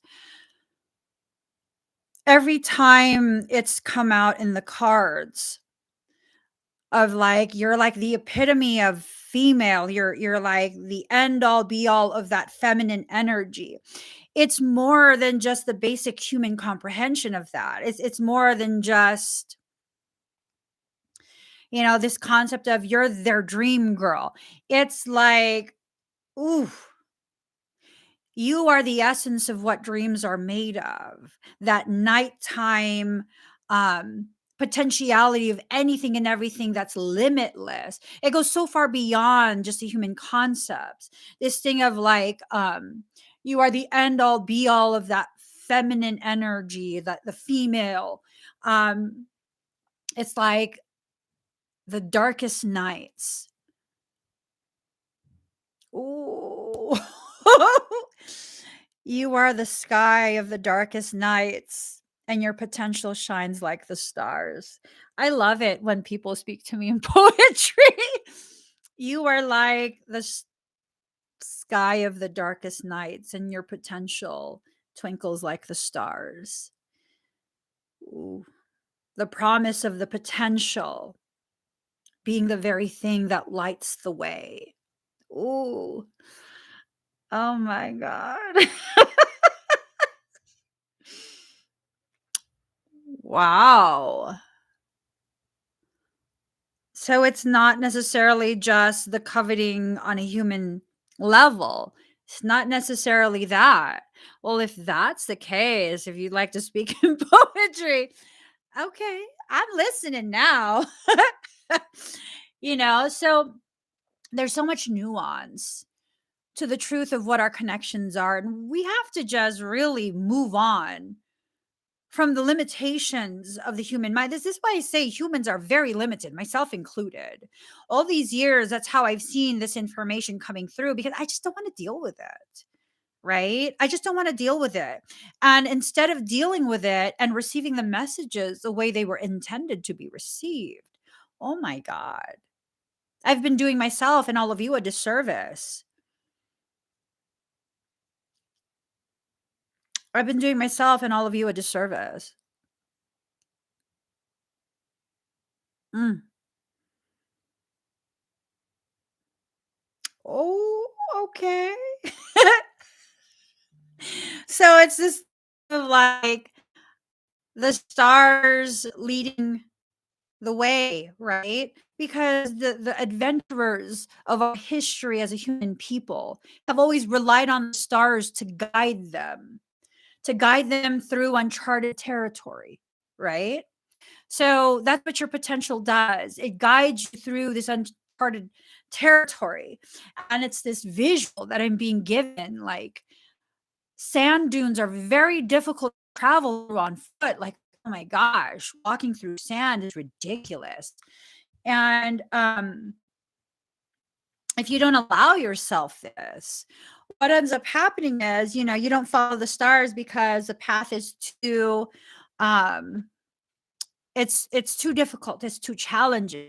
Every time it's come out in the cards of like you're like the epitome of female, you're like the end all be all of that feminine energy. It's more than just the basic human comprehension of that. It's more than just, this concept of you're their dream girl. It's like, ooh, you are the essence of what dreams are made of. That nighttime potentiality of anything and everything that's limitless. It goes so far beyond just the human concepts. This thing of like, you are the end all be all of that feminine energy, that the female. It's like the darkest nights. Ooh. You are the sky of the darkest nights, and your potential shines like the stars. I love it when people speak to me in poetry. You are like the sky of the darkest nights, and your potential twinkles like the stars. Ooh. The promise of the potential being the very thing that lights the way. Ooh. Oh my God. Wow. So it's not necessarily just the coveting on a human level. It's not necessarily that. Well, if that's the case, if you'd like to speak in poetry, okay, I'm listening now. So there's so much nuance to the truth of what our connections are. And we have to just really move on from the limitations of the human mind. This is why I say humans are very limited, myself included. All these years, that's how I've seen this information coming through because I just don't want to deal with it. Right? I just don't want to deal with it. And instead of dealing with it and receiving the messages the way they were intended to be received, oh my God, I've been doing myself and all of you a disservice. I've been doing myself and all of you a disservice. Mm. Oh, okay. So it's this like the stars leading the way, right? Because the adventurers of our history as a human people have always relied on the stars to guide them through uncharted territory, right? So that's what your potential does. It guides you through this uncharted territory. And it's this visual that I'm being given. Like sand dunes are very difficult to travel through on foot. Like, oh my gosh, walking through sand is ridiculous. And if you don't allow yourself this, what ends up happening is, you don't follow the stars because the path is too um it's too difficult, it's too challenging.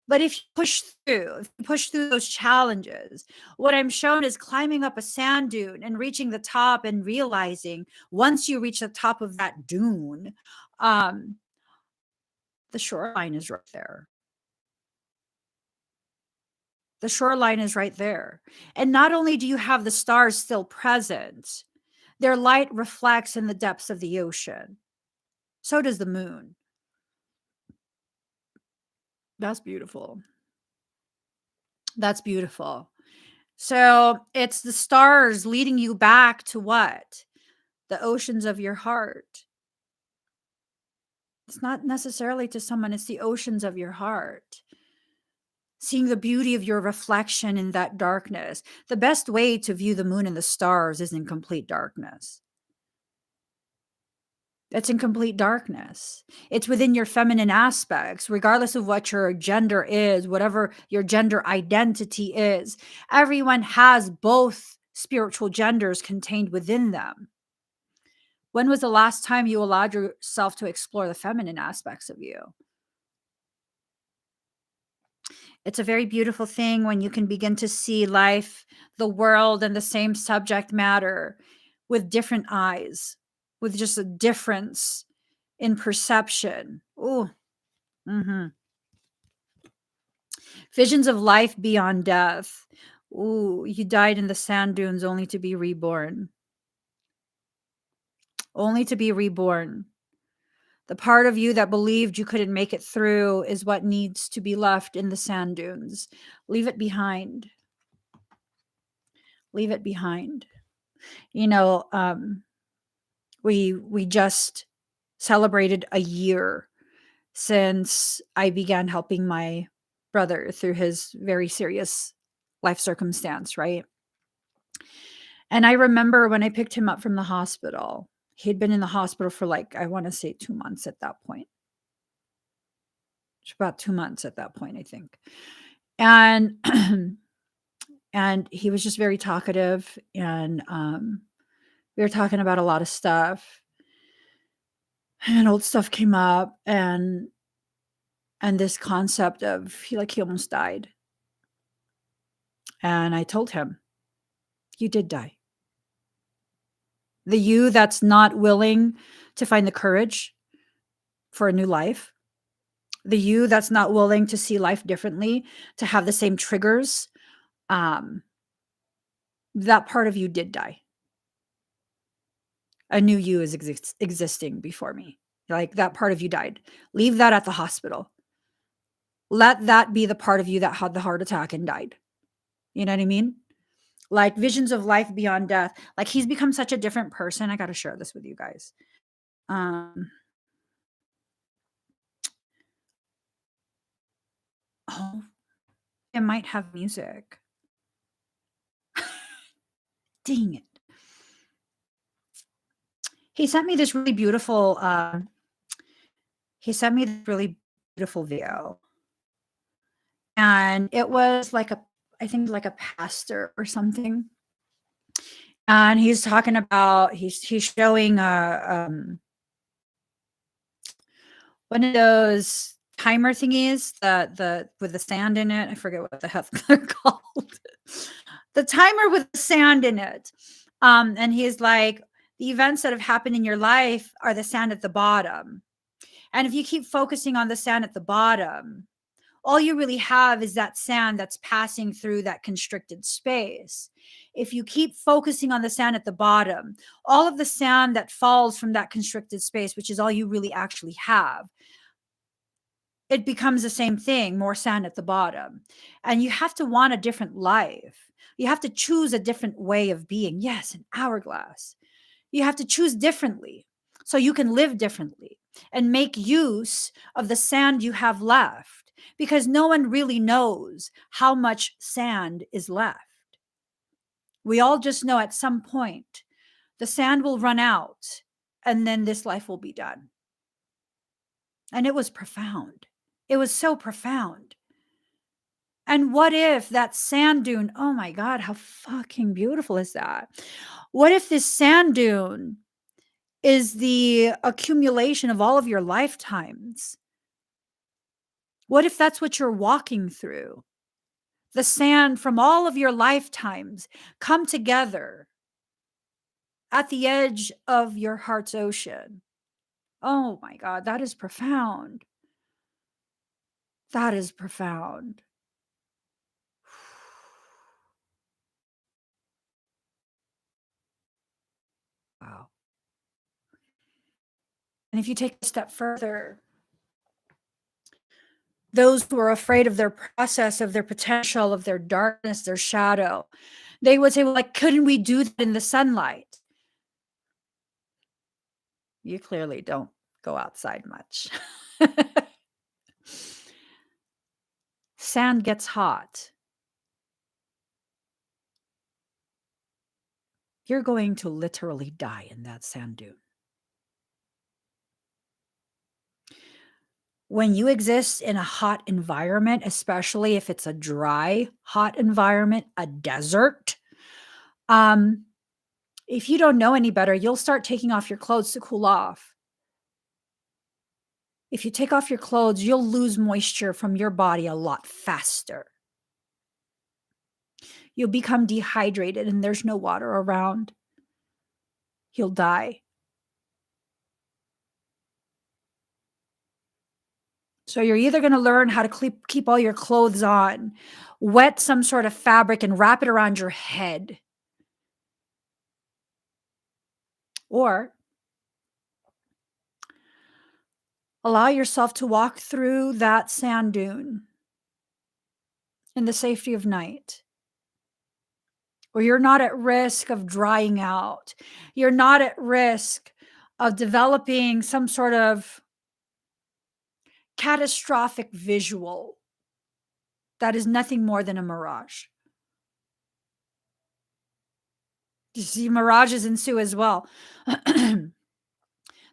But if you push through those challenges, what I'm shown is climbing up a sand dune and reaching the top and realizing once you reach the top of that dune, um, the shoreline is right there. The shoreline is right there. And not only do you have the stars still present, their light reflects in the depths of the ocean. So does the moon. That's beautiful. That's beautiful. So it's the stars leading you back to what? The oceans of your heart. It's not necessarily to someone, it's the oceans of your heart. Seeing the beauty of your reflection in that darkness. The best way to view the moon and the stars is in complete darkness. It's in complete darkness. It's within your feminine aspects, regardless of what your gender is, whatever your gender identity is. Everyone has both spiritual genders contained within them. When was the last time you allowed yourself to explore the feminine aspects of you? It's a very beautiful thing when you can begin to see life, the world, and the same subject matter with different eyes, with just a difference in perception. Ooh. Mhm. Visions of life beyond death. Ooh, you died in the sand dunes only to be reborn. Only to be reborn. The part of you that believed you couldn't make it through is what needs to be left in the sand dunes. Leave it behind. Leave it behind. You know, we just celebrated a year since I began helping my brother through his very serious life circumstance, right? And I remember when I picked him up from the hospital, he'd been in the hospital for like, I want to say 2 months at that point. It's about 2 months at that point, I think. And and he was just very talkative, and we were talking about a lot of stuff, and old stuff came up, and this concept of he almost died. And I told him, "You did die. The you that's not willing to find the courage for a new life, the you that's not willing to see life differently, to have the same triggers, um, that part of you did die. A new you is existing before me. Like, that part of you died. Leave that at the hospital. Let that be the part of you that had the heart attack and died." You know what I mean? Like, visions of life beyond death. Like, he's become such a different person. I got to share this with you guys. Um, oh, it might have music. Dang it. He sent me this really beautiful, he sent me this really beautiful video. And it was like I think like a pastor or something. And he's talking about, he's showing one of those timer thingies, the with the sand in it. I forget what the hell they're called. The timer with the sand in it. And he's like, the events that have happened in your life are the sand at the bottom. And if you keep focusing on the sand at the bottom, all you really have is that sand that's passing through that constricted space. If you keep focusing on the sand at the bottom, all of the sand that falls from that constricted space, which is all you really actually have, it becomes the same thing, more sand at the bottom. And you have to want a different life. You have to choose a different way of being. Yes, an hourglass. You have to choose differently so you can live differently and make use of the sand you have left, because no one really knows how much sand is left. We all just know at some point the sand will run out and then this life will be done. And it was profound. It was so profound. And what if that sand dune, oh my God, how fucking beautiful is that? What if this sand dune is the accumulation of all of your lifetimes? What if that's what you're walking through? The sand from all of your lifetimes come together at the edge of your heart's ocean. Oh my God, that is profound. That is profound. Wow. And if you take a step further, those who are afraid of their process, of their potential, of their darkness, their shadow, they would say, well, like, couldn't we do that in the sunlight? You clearly don't go outside much. Sand gets hot. You're going to literally die in that sand dune. When you exist in a hot environment, especially if it's a dry, hot environment, a desert, um, if you don't know any better, you'll start taking off your clothes to cool off. If you take off your clothes, you'll lose moisture from your body a lot faster. You'll become dehydrated and there's no water around. You'll die. So you're either going to learn how to keep all your clothes on, wet some sort of fabric and wrap it around your head, or allow yourself to walk through that sand dune in the safety of night, where you're not at risk of drying out. You're not at risk of developing some sort of catastrophic visual that is nothing more than a mirage. You see mirages ensue as well.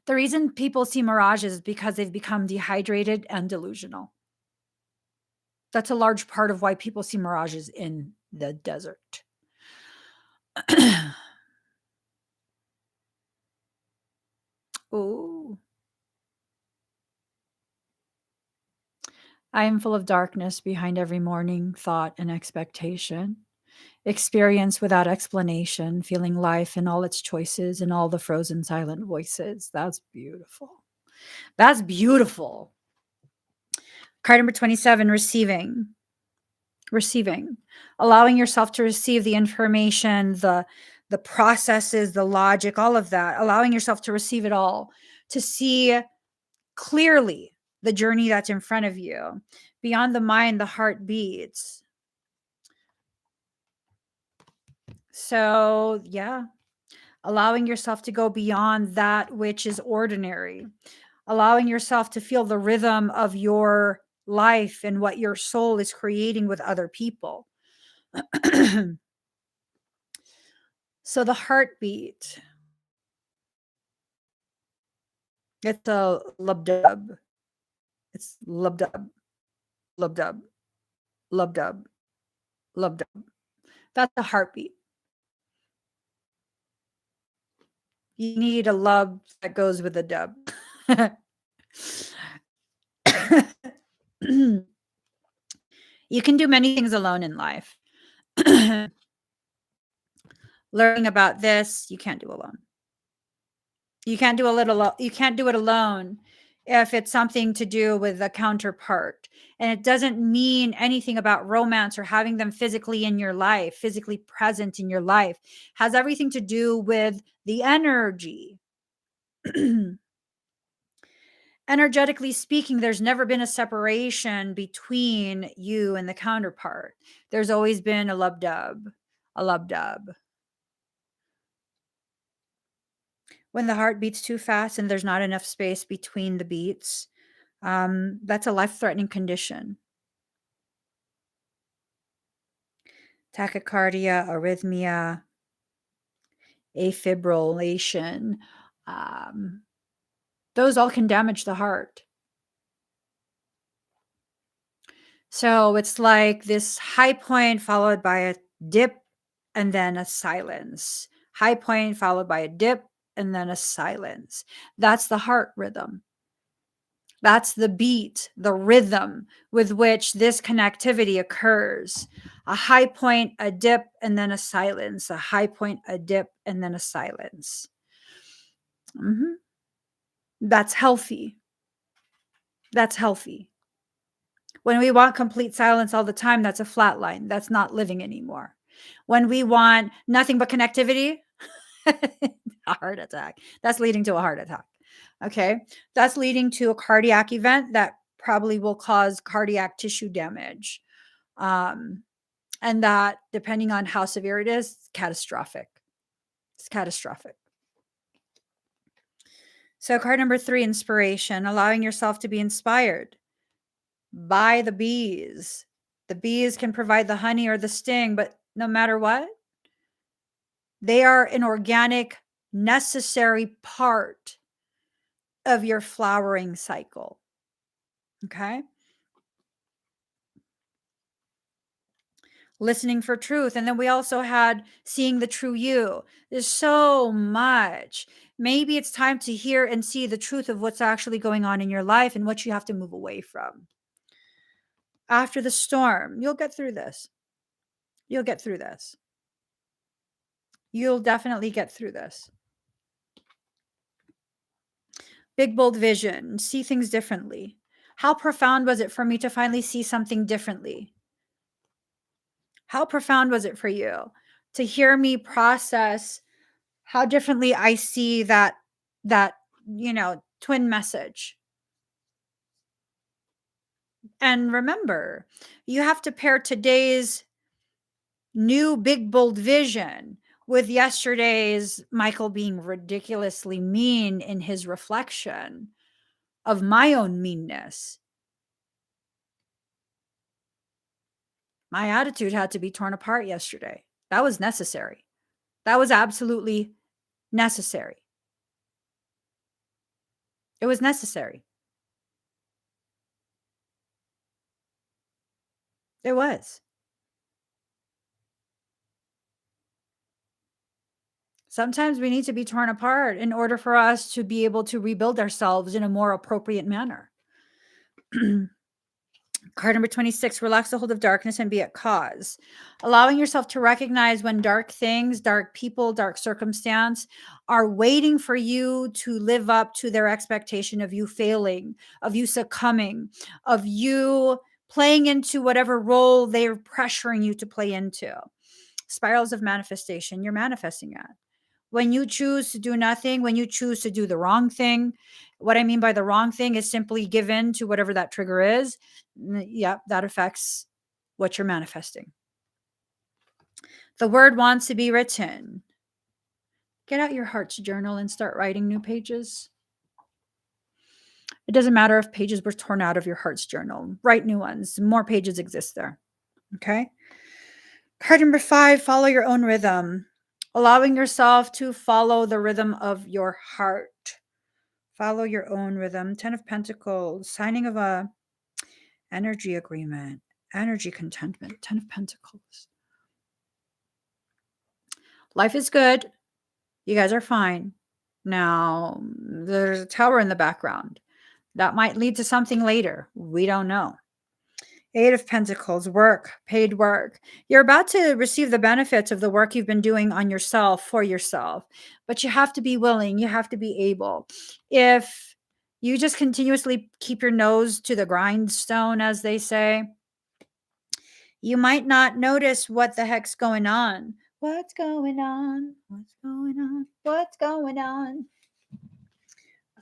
The reason people see mirages is because they've become dehydrated and delusional. That's a large part of why people see mirages in the desert. Ooh. I am full of darkness behind every morning, thought, and expectation. Experience without explanation, feeling life in all its choices and all the frozen silent voices. That's beautiful. That's beautiful. Card number 27, receiving. Receiving. Allowing yourself to receive the information, the processes, the logic, all of that. Allowing yourself to receive it all, to see clearly the journey that's in front of you. Beyond the mind, the heart beats. So, yeah, allowing yourself to go beyond that which is ordinary, allowing yourself to feel the rhythm of your life and what your soul is creating with other people. So, the heartbeat, it's a lub dub. It's lub dub, lub dub, lub dub, lub dub. That's a heartbeat. You need a lub that goes with a dub. You can do many things alone in life. Learning about this, you can't do alone. You can't do you can't do it alone if it's something to do with a counterpart. And it doesn't mean anything about romance or having them physically in your life, physically present in your life. Has everything to do with the energy. Energetically speaking, there's never been a separation between you and the counterpart. There's always been a lub dub, a lub dub. When the heart beats too fast and there's not enough space between the beats, that's a life-threatening condition. Tachycardia, arrhythmia, afibrillation, those all can damage the heart. So it's like this high point followed by a dip and then a silence. High point followed by a dip and then a silence. That's the heart rhythm. That's the beat, the rhythm with which this connectivity occurs. A high point, a dip, and then a silence. A high point, a dip, and then a silence. That's healthy. That's healthy. When we want complete silence all the time, that's a flat line. That's not living anymore. When we want nothing but connectivity, a heart attack. That's leading to a heart attack. Okay. That's leading to a cardiac event that probably will cause cardiac tissue damage. And that, depending on how severe it is, it's catastrophic. It's catastrophic. So, card number 3, inspiration, allowing yourself to be inspired by the bees. The bees can provide the honey or the sting, but no matter what, they are an organic, necessary part of your flowering cycle. Okay. Listening for truth. And then we also had seeing the true you. There's so much. Maybe it's time to hear and see the truth of what's actually going on in your life and what you have to move away from. After the storm, you'll get through this. You'll get through this. You'll definitely get through this. Big, bold vision, see things differently. How profound was it for me to finally see something differently? How profound was it for you to hear me process how differently I see that twin message? And remember, you have to pair today's new big bold vision with yesterday's Michael being ridiculously mean in his reflection of my own meanness. My attitude had to be torn apart yesterday. That was necessary. That was absolutely necessary. It was necessary. It was. Sometimes we need to be torn apart in order for us to be able to rebuild ourselves in a more appropriate manner. Card number 26, relax the hold of darkness and be at cause. Allowing yourself to recognize when dark things, dark people, dark circumstance are waiting for you to live up to their expectation of you failing, of you succumbing, of you playing into whatever role they're pressuring you to play into. Spirals of manifestation, you're manifesting it. When you choose to do nothing, when you choose to do the wrong thing, what I mean by the wrong thing is simply give in to whatever that trigger is. Yep, that affects what you're manifesting. The word wants to be written. Get out your heart's journal and start writing new pages. It doesn't matter if pages were torn out of your heart's journal. Write new ones. More pages exist there. Okay. Card number 5, follow your own rhythm. Allowing yourself to follow the rhythm of your heart. Follow your own rhythm. 10 of Pentacles, signing of a energy agreement, energy contentment, 10 of Pentacles. Life is good. You guys are fine. Now, there's a tower in the background. That might lead to something later. We don't know. 8 of Pentacles, work, paid work. You're about to receive the benefits of the work you've been doing on yourself for yourself, but you have to be willing. You have to be able. If you just continuously keep your nose to the grindstone, as they say, you might not notice what the heck's going on. What's going on? What's going on? What's going on?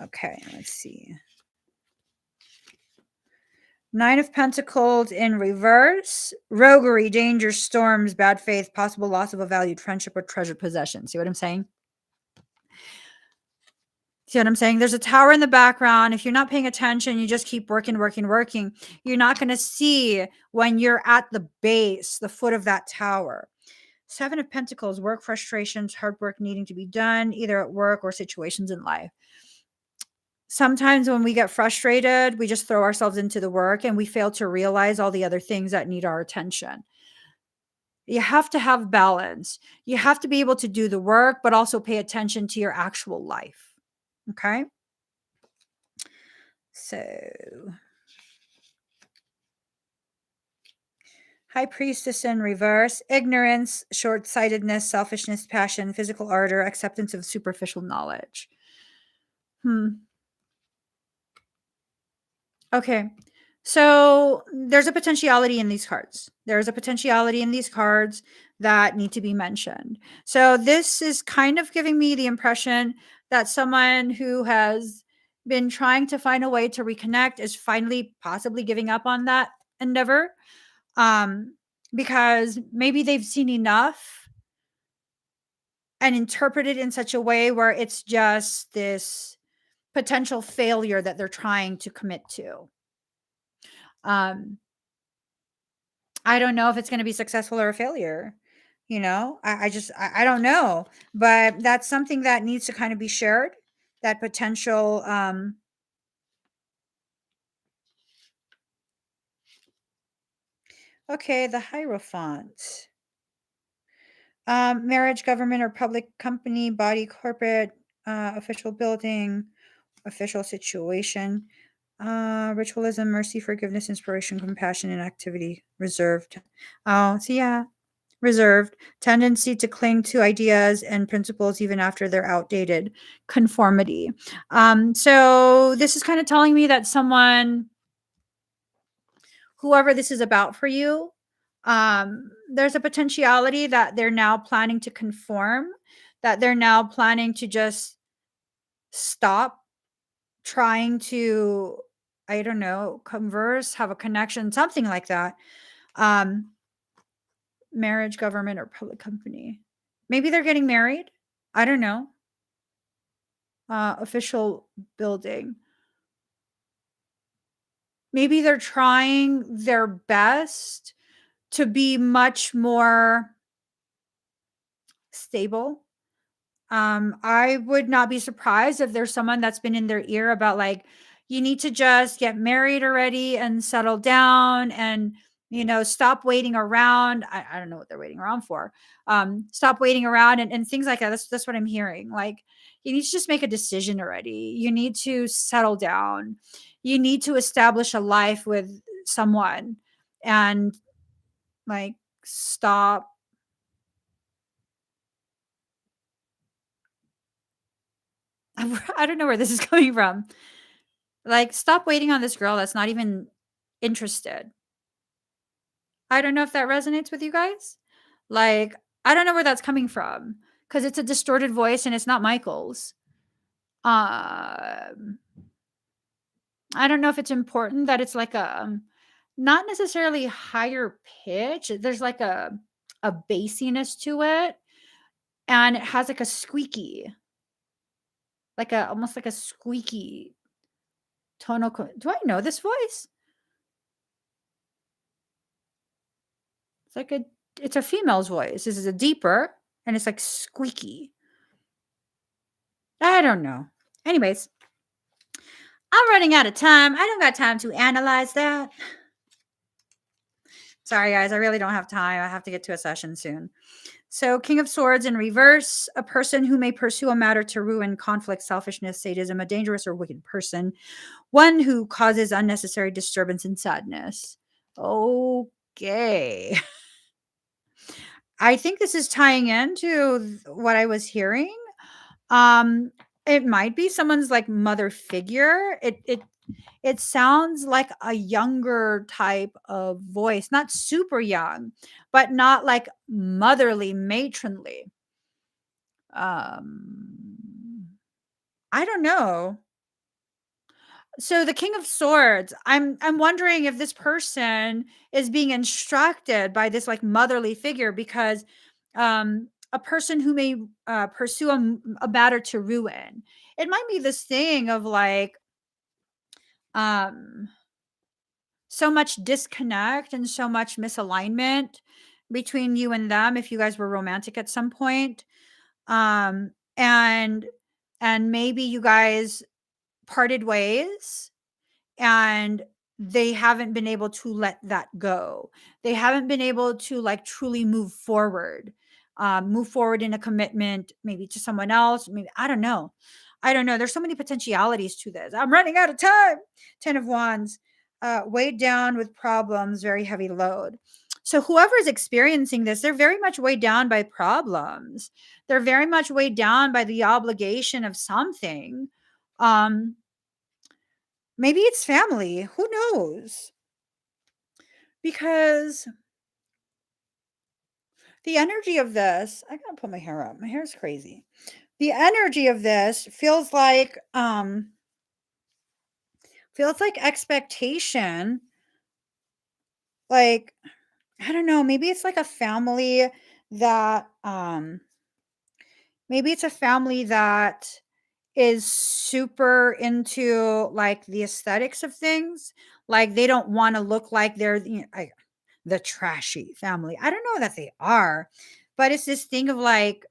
Okay, let's see. 9 of Pentacles in reverse, roguery, danger, storms, bad faith, possible loss of a valued friendship or treasured possession. See what I'm saying? See what I'm saying? There's a tower in the background. If you're not paying attention, you just keep working. You're not going to see when you're at the base, the foot of that tower. 7 of Pentacles, work frustrations, hard work needing to be done, either at work or situations in life. Sometimes when we get frustrated, we just throw ourselves into the work and we fail to realize all the other things that need our attention. You have to have balance. You have to be able to do the work, but also pay attention to your actual life. Okay. So, High Priestess in reverse, ignorance, short sightedness, selfishness, passion, physical ardor, acceptance of superficial knowledge. Okay. So there's a potentiality in these cards. There's a potentiality in these cards that need to be mentioned. So this is kind of giving me the impression that someone who has been trying to find a way to reconnect is finally possibly giving up on that endeavor. Because maybe they've seen enough and interpreted in such a way where it's just this potential failure that they're trying to commit to. I don't know if it's going to be successful or a failure. I don't know, but that's something that needs to kind of be shared. That potential Okay, the Hierophant. Marriage, government or public company, body, corporate, official building, official situation, ritualism, mercy, forgiveness, inspiration, compassion, and activity, reserved. Oh, so yeah, reserved. Tendency to cling to ideas and principles even after they're outdated. Conformity. So this is kind of telling me that someone, whoever this is about for you, there's a potentiality that they're now planning to conform, that they're now planning to just stop trying to, I don't know, converse, have a connection, something like that. Um, Marriage, government, or public company. Maybe they're getting married. I don't know. Official building. Maybe they're trying their best to be much more stable. I would not be surprised if there's someone that's been in their ear about like, you need to just get married already and settle down and, stop waiting around. I don't know what they're waiting around for. Stop waiting around and things like that. That's what I'm hearing. Like, you need to just make a decision already. You need to settle down. You need to establish a life with someone and like stop. I don't know where this is coming from. Like, stop waiting on this girl that's not even interested. I don't know if that resonates with you guys. Like, I don't know where that's coming from because it's a distorted voice and it's not Michael's. Um, I don't know if it's important that it's like a not necessarily higher pitch. There's like a bassiness to it, and it has like a squeaky, like a almost like a squeaky tonal. Do I know this voice? It's like it's a female's voice. This is a deeper and it's like squeaky. I don't know. Anyways, I'm running out of time. I don't got time to analyze that. Sorry, guys. I really don't have time. I have to get to a session soon. So, King of Swords in reverse, a person who may pursue a matter to ruin, conflict, selfishness, sadism, a dangerous or wicked person, one who causes unnecessary disturbance and sadness. Okay. I think this is tying into what I was hearing. Um, it might be someone's like mother figure. It sounds like a younger type of voice, not super young, but not like motherly, matronly. I don't know. So the King of Swords, I'm wondering if this person is being instructed by this like motherly figure because a person who may pursue a matter to ruin. It might be this thing of like um so much disconnect and so much misalignment between you and them if you guys were romantic at some point. And maybe you guys parted ways and they haven't been able to let that go. They haven't been able to like truly move forward in a commitment, maybe to someone else. Maybe I don't know. I don't know. There's so many potentialities to this. I'm running out of time. 10 of Wands, weighed down with problems, very heavy load. So whoever is experiencing this, they're very much weighed down by problems. They're very much weighed down by the obligation of something. Um, Maybe it's family. Who knows? Because the energy of this, I gotta put my hair up. My hair is crazy. The energy of this feels like expectation. Like, I don't know, maybe it's like a family that maybe it's a family that is super into like the aesthetics of things. Like they don't want to look like they're the trashy family. I don't know that they are, but it's this thing of like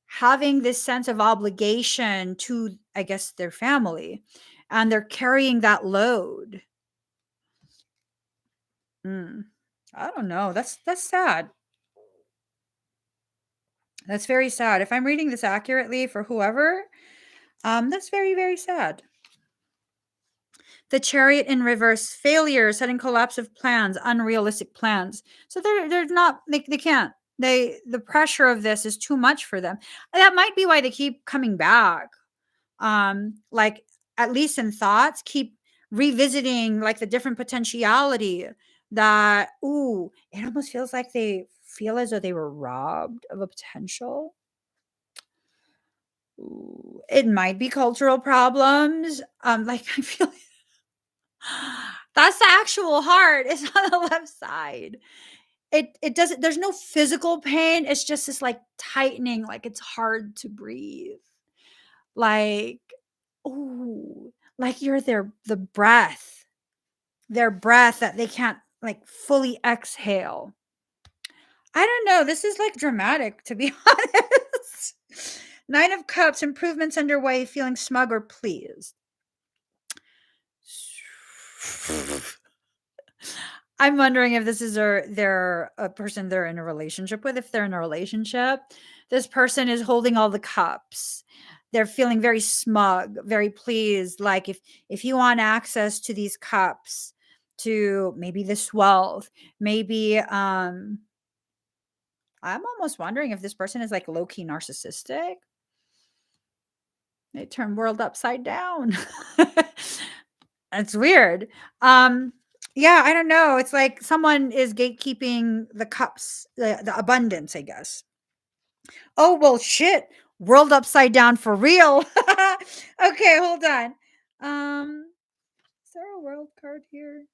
having this sense of obligation to, I guess, their family, and they're carrying that load. Mm. I don't know. That's sad. That's very sad. If I'm reading this accurately for whoever, that's very, very sad. The Chariot in reverse, failure, sudden collapse of plans, unrealistic plans. So they're not, they can't. The pressure of this is too much for them. And that might be why they keep coming back. Like, at least in thoughts, keep revisiting like the different potentiality that, ooh, it almost feels like they feel as though they were robbed of a potential. Ooh, it might be cultural problems. Like, I feel that's the actual heart. It's on the left side. It doesn't, there's no physical pain. It's just this like tightening, like it's hard to breathe. Like, ooh, like you're their breath that they can't like fully exhale. I don't know. This is like dramatic, to be honest. Nine of Cups, improvements underway, feeling smug or pleased. I'm wondering if this is they're a person they're in a relationship with. If they're in a relationship, this person is holding all the cups. They're feeling very smug, very pleased. Like, if you want access to these cups, to maybe this wealth, maybe I'm almost wondering if this person is like low-key narcissistic. They turn world upside down. It's weird. Yeah, I don't know. It's like someone is gatekeeping the cups, the abundance, I guess. Oh, well, shit. World upside down for real. Okay, hold on. Is there a world card here?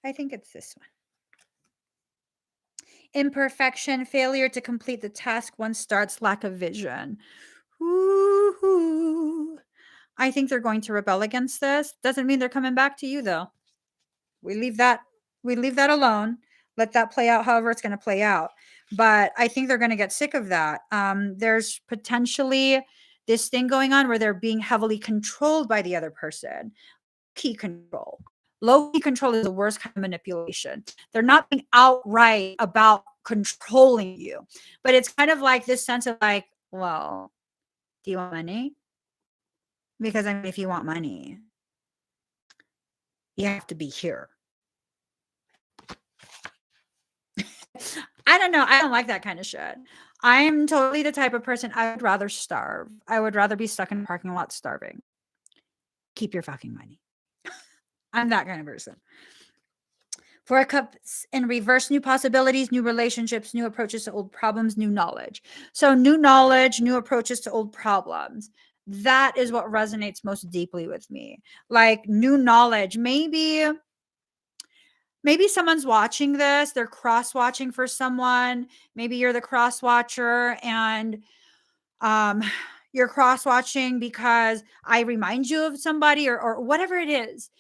I think it's this one. Imperfection, failure to complete the task one starts, lack of vision. Woo-hoo. I think they're going to rebel against this. Doesn't mean they're coming back to you, though. We leave that alone. Let that play out however it's going to play out. But I think they're going to get sick of that. There's potentially this thing going on where they're being heavily controlled by the other person. Key control. Low key control is the worst kind of manipulation. They're not being outright about controlling you, but it's kind of like this sense of like, well, do you want money? Because I mean, if you want money, you have to be here. I don't know. I don't like that kind of shit. I'm totally the type of person I would rather starve. I would rather be stuck in a parking lot starving. Keep your fucking money. I'm that kind of person. Four of Cups in reverse, new possibilities, new relationships, new approaches to old problems, new knowledge. So new knowledge, new approaches to old problems. That is what resonates most deeply with me. Like new knowledge. Maybe someone's watching this, they're cross watching for someone. Maybe you're the cross watcher and um you're cross watching because I remind you of somebody or whatever it is.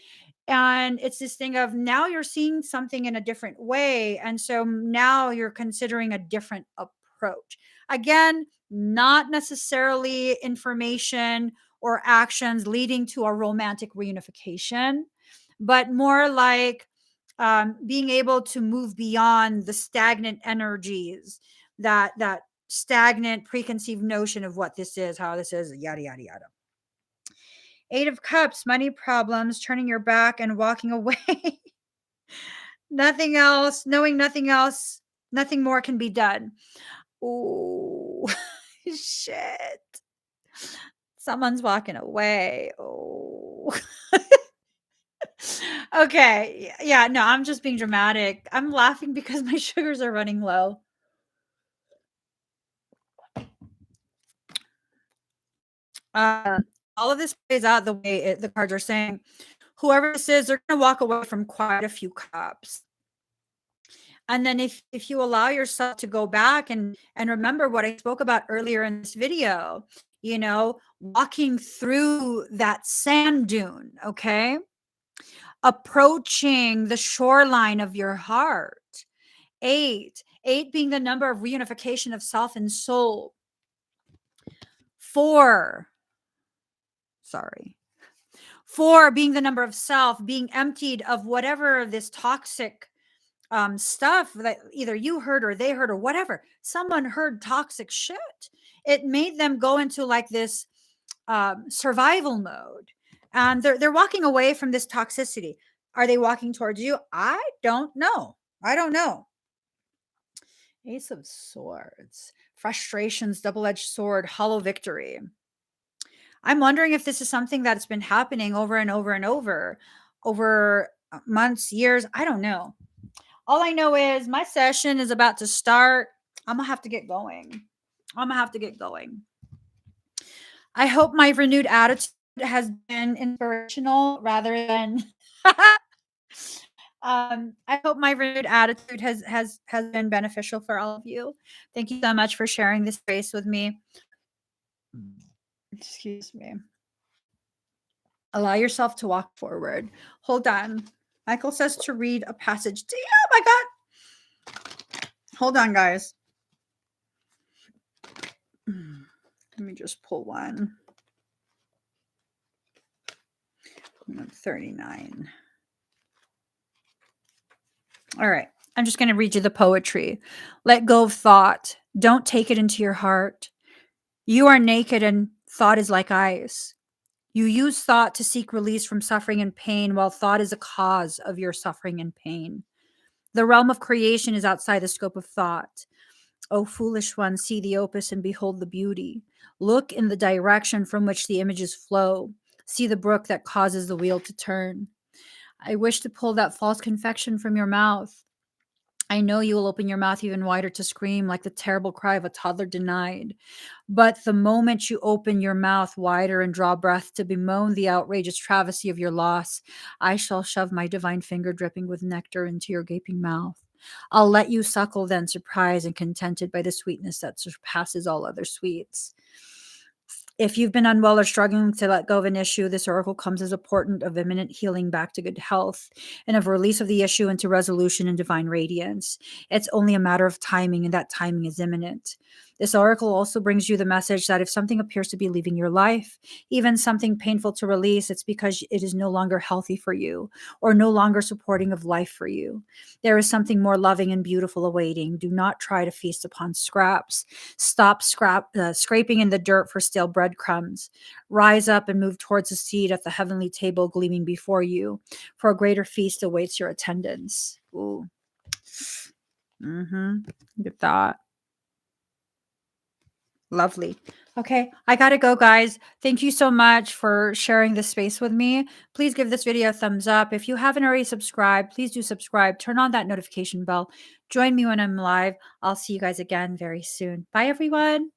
And it's this thing of now you're seeing something in a different way. And so now you're considering a different approach. Again, not necessarily information or actions leading to a romantic reunification, but more like being able to move beyond the stagnant energies, that stagnant preconceived notion of what this is, how this is, yada, yada, yada. Eight of Cups, money problems, turning your back and walking away. Nothing else, knowing nothing else, nothing more can be done. Oh, shit. Someone's walking away. Oh. Okay. Yeah, no, I'm just being dramatic. I'm laughing because my sugars are running low. Uh, all of this plays out the way the cards are saying. Whoever this is, they're going to walk away from quite a few cups. And then if you allow yourself to go back and remember what I spoke about earlier in this video, walking through that sand dune, okay? Approaching the shoreline of your heart. Eight being the number of reunification of self and soul. 4 4 being the number of self, being emptied of whatever this toxic stuff that either you heard or they heard or whatever. Someone heard toxic shit. It made them go into like this survival mode, and they're walking away from this toxicity. Are they walking towards you? I don't know. I don't know. Ace of Swords, frustrations, double-edged sword, hollow victory. I'm wondering if this is something that's been happening over and over and over months, years. I don't know. All I know is my session is about to start. I'm gonna have to get going. I'm gonna have to get going. I hope my renewed attitude has been inspirational rather than I hope my renewed attitude has been beneficial for all of you. Thank you so much for sharing this space with me. Excuse me. Allow yourself to walk forward. Hold on. Michael says to read a passage. Oh my God. Hold on, guys. Let me just pull one. 39. All right. I'm just going to read you the poetry. Let go of thought. Don't take it into your heart. You are naked and thought is like ice. You use thought to seek release from suffering and pain, while thought is a cause of your suffering and pain. The realm of creation is outside the scope of thought. O foolish one, see the opus and behold the beauty. Look in the direction from which the images flow. See the brook that causes the wheel to turn. I wish to pull that false confection from your mouth. I know you will open your mouth even wider to scream like the terrible cry of a toddler denied. But the moment you open your mouth wider and draw breath to bemoan the outrageous travesty of your loss, I shall shove my divine finger dripping with nectar into your gaping mouth. I'll let you suckle then, surprised and contented by the sweetness that surpasses all other sweets. If you've been unwell or struggling to let go of an issue, this oracle comes as a portent of imminent healing back to good health and of release of the issue into resolution and divine radiance. It's only a matter of timing, and that timing is imminent. This oracle also brings you the message that if something appears to be leaving your life, even something painful to release, it's because it is no longer healthy for you or no longer supporting of life for you. There is something more loving and beautiful awaiting. Do not try to feast upon scraps. Stop scraping in the dirt for stale breadcrumbs. Rise up and move towards the seat at the heavenly table gleaming before you, for a greater feast awaits your attendance. Ooh. Look at that. Lovely. Okay, I gotta go, guys. Thank you so much for sharing this space with me. Please give this video a thumbs up. If you haven't already subscribed, please do subscribe. Turn on that notification bell. Join me when I'm live. I'll see you guys again very soon. Bye, everyone.